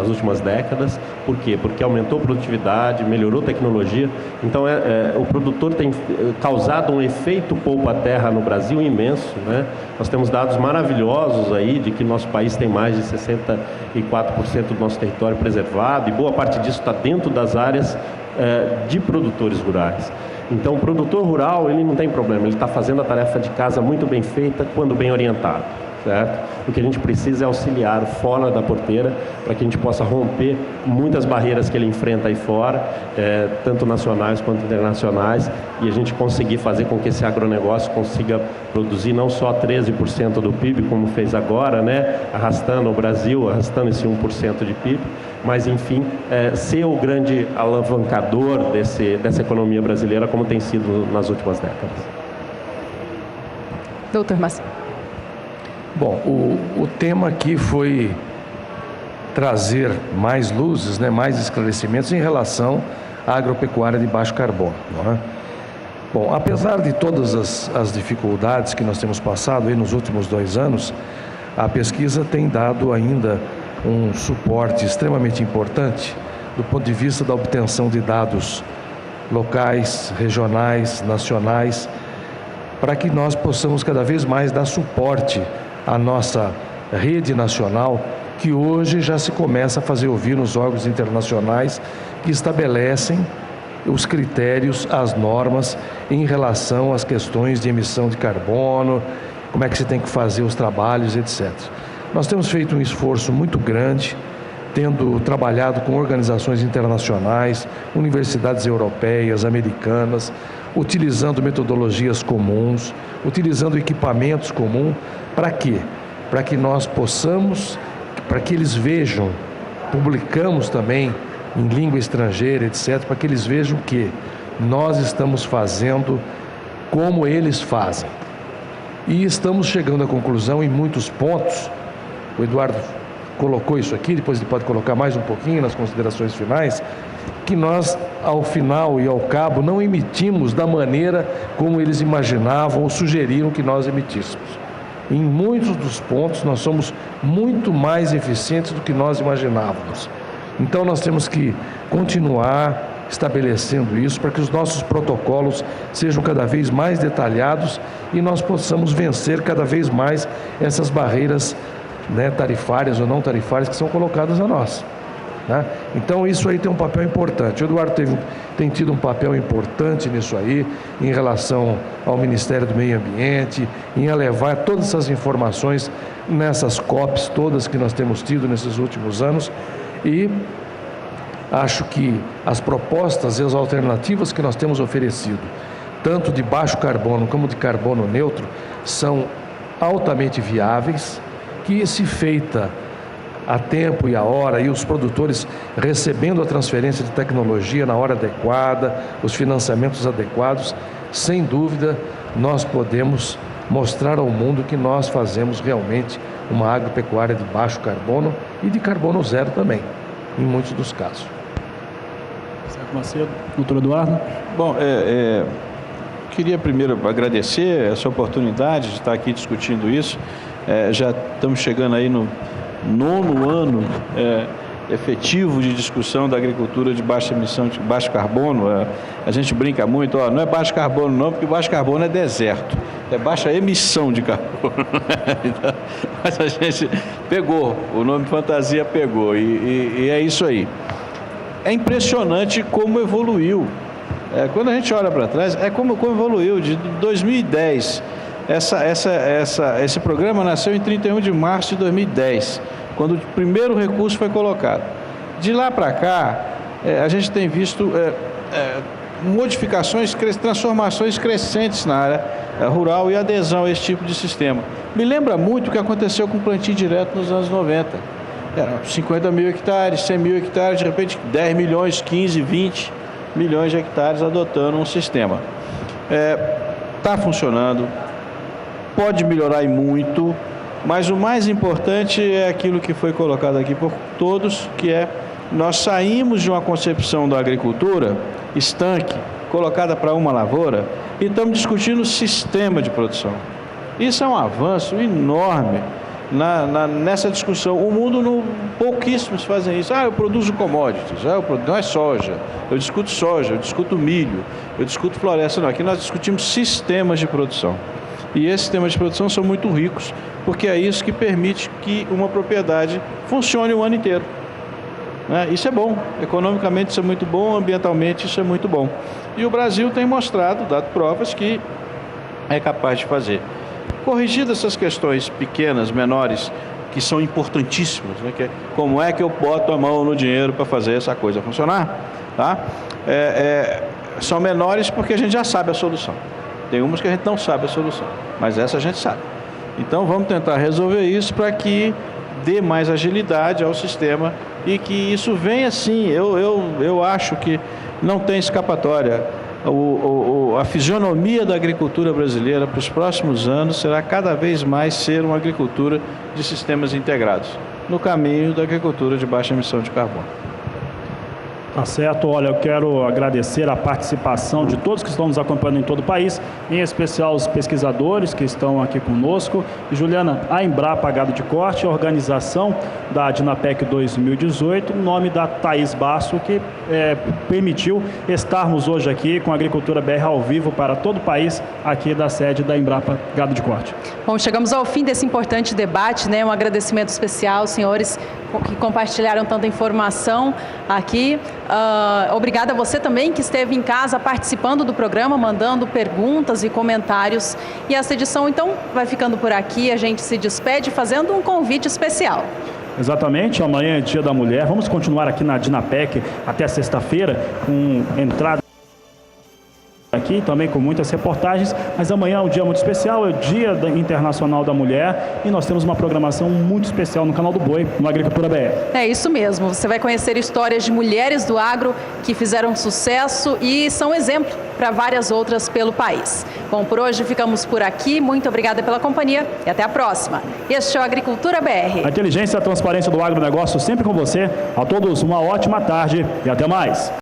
últimas décadas. Por quê? Porque aumentou a produtividade, melhorou a tecnologia. Então o produtor tem causado um efeito poupa-terra no Brasil imenso, né? Nós temos dados maravilhosos aí de que nosso país tem mais de 64% do nosso território preservado, e boa parte disso está dentro das áreas de produtores rurais. Então o produtor rural, ele não tem problema, ele está fazendo a tarefa de casa muito bem feita quando bem orientado, certo? O que a gente precisa é auxiliar fora da porteira, para que a gente possa romper muitas barreiras que ele enfrenta aí fora, tanto nacionais quanto internacionais, e a gente conseguir fazer com que esse agronegócio consiga produzir não só 13% do PIB, como fez agora, né? Arrastando o Brasil, arrastando esse 1% de PIB, mas enfim, ser o grande alavancador dessa economia brasileira, como tem sido nas últimas décadas. Doutor Massi. Bom, o tema aqui foi trazer mais luzes, né, mais esclarecimentos em relação à agropecuária de baixo carbono, não é? Bom, apesar de todas as dificuldades que nós temos passado aí nos últimos 2 anos, A pesquisa tem dado ainda um suporte extremamente importante do ponto de vista da obtenção de dados locais, regionais, nacionais, para que nós possamos cada vez mais dar suporte à nossa rede nacional, que hoje já se começa a fazer ouvir nos órgãos internacionais que estabelecem os critérios, as normas em relação às questões de emissão de carbono, como é que se tem que fazer os trabalhos, etc. Nós temos feito um esforço muito grande, tendo trabalhado com organizações internacionais, universidades europeias, americanas, utilizando metodologias comuns, utilizando equipamentos comuns. Para quê? Para que nós possamos, para que eles vejam, publicamos também em língua estrangeira, etc., para que eles vejam que nós estamos fazendo como eles fazem. E estamos chegando à conclusão em muitos pontos. O Eduardo colocou isso aqui, depois ele pode colocar mais um pouquinho nas considerações finais, que nós, ao final e ao cabo, não emitimos da maneira como eles imaginavam ou sugeriram que nós emitíssemos. Em muitos dos pontos, nós somos muito mais eficientes do que nós imaginávamos. Então, nós temos que continuar estabelecendo isso para que os nossos protocolos sejam cada vez mais detalhados e nós possamos vencer cada vez mais essas barreiras, né, tarifárias ou não tarifárias que são colocadas a nós. Né? Então, isso aí tem um papel importante. O Eduardo tem tido um papel importante nisso aí, em relação ao Ministério do Meio Ambiente, em levar todas essas informações nessas COPs todas que nós temos tido nesses últimos anos. E acho que as propostas e as alternativas que nós temos oferecido, tanto de baixo carbono como de carbono neutro, são altamente viáveis, que se feita a tempo e a hora, e os produtores recebendo a transferência de tecnologia na hora adequada, os financiamentos adequados, sem dúvida nós podemos mostrar ao mundo que nós fazemos realmente uma agropecuária de baixo carbono e de carbono zero também, em muitos dos casos. Certo, Macedo. Doutor Eduardo. Bom, queria primeiro agradecer essa oportunidade de estar aqui discutindo isso. Já estamos chegando aí no 9º ano efetivo de discussão da agricultura de baixa emissão, de baixo carbono. A gente brinca muito, não é baixo carbono não, porque baixo carbono é deserto, é baixa emissão de carbono. Mas a gente pegou, o nome fantasia pegou, e é isso aí. É impressionante como evoluiu. Quando a gente olha para trás, como evoluiu. De 2010, esse programa nasceu em 31 de março de 2010, quando o primeiro recurso foi colocado. De lá para cá, a gente tem visto modificações, transformações crescentes na área rural e adesão a esse tipo de sistema. Me lembra muito o que aconteceu com o plantio direto nos anos 90. Eram 50 mil hectares, 100 mil hectares, de repente 10 milhões, 15, 20 milhões de hectares adotando um sistema. Está funcionando, pode melhorar e muito, mas o mais importante é aquilo que foi colocado aqui por todos, que nós saímos de uma concepção da agricultura estanque, colocada para uma lavoura, e estamos discutindo o sistema de produção. Isso é um avanço enorme nessa discussão. O mundo, pouquíssimos fazem isso. Eu produzo commodities, não é soja, eu discuto milho, eu discuto floresta. Não, aqui nós discutimos sistemas de produção. E esses sistemas de produção são muito ricos, porque é isso que permite que uma propriedade funcione o ano inteiro. Isso é bom, economicamente isso é muito bom, ambientalmente isso é muito bom. E o Brasil tem mostrado, dado provas, que é capaz de fazer. Corrigidas essas questões pequenas, menores, que são importantíssimas, que é como é que eu boto a mão no dinheiro para fazer essa coisa funcionar, tá? São menores porque a gente já sabe a solução. Tem umas que a gente não sabe a solução, mas essa a gente sabe. Então vamos tentar resolver isso para que dê mais agilidade ao sistema e que isso venha sim. Eu acho que não tem escapatória. A fisionomia da agricultura brasileira para os próximos anos será cada vez mais ser uma agricultura de sistemas integrados, no caminho da agricultura de baixa emissão de carbono. Tá certo. Olha, eu quero agradecer a participação de todos que estão nos acompanhando em todo o país, em especial os pesquisadores que estão aqui conosco. E, Juliana, a Embrapa Gado de Corte, a organização da Dinapec 2018, em nome da Thaís Basso, que permitiu estarmos hoje aqui com a Agricultura BR ao vivo para todo o país, aqui da sede da Embrapa Gado de Corte. Bom, chegamos ao fim desse importante debate, né? Um agradecimento especial, senhores, que compartilharam tanta informação aqui. Obrigada a você também que esteve em casa participando do programa, mandando perguntas e comentários. E essa edição, então, vai ficando por aqui. A gente se despede fazendo um convite especial. Exatamente, amanhã é Dia da Mulher. Vamos continuar aqui na Dinapec até sexta-feira, com entrada aqui também com muitas reportagens, mas amanhã é um dia muito especial, é o Dia Internacional da Mulher e nós temos uma programação muito especial no canal do Boi, no Agricultura BR. É isso mesmo, você vai conhecer histórias de mulheres do agro que fizeram sucesso e são exemplo para várias outras pelo país. Bom, por hoje ficamos por aqui, muito obrigada pela companhia e até a próxima. Este é o Agricultura BR. A inteligência e a transparência do agronegócio sempre com você. A todos uma ótima tarde e até mais.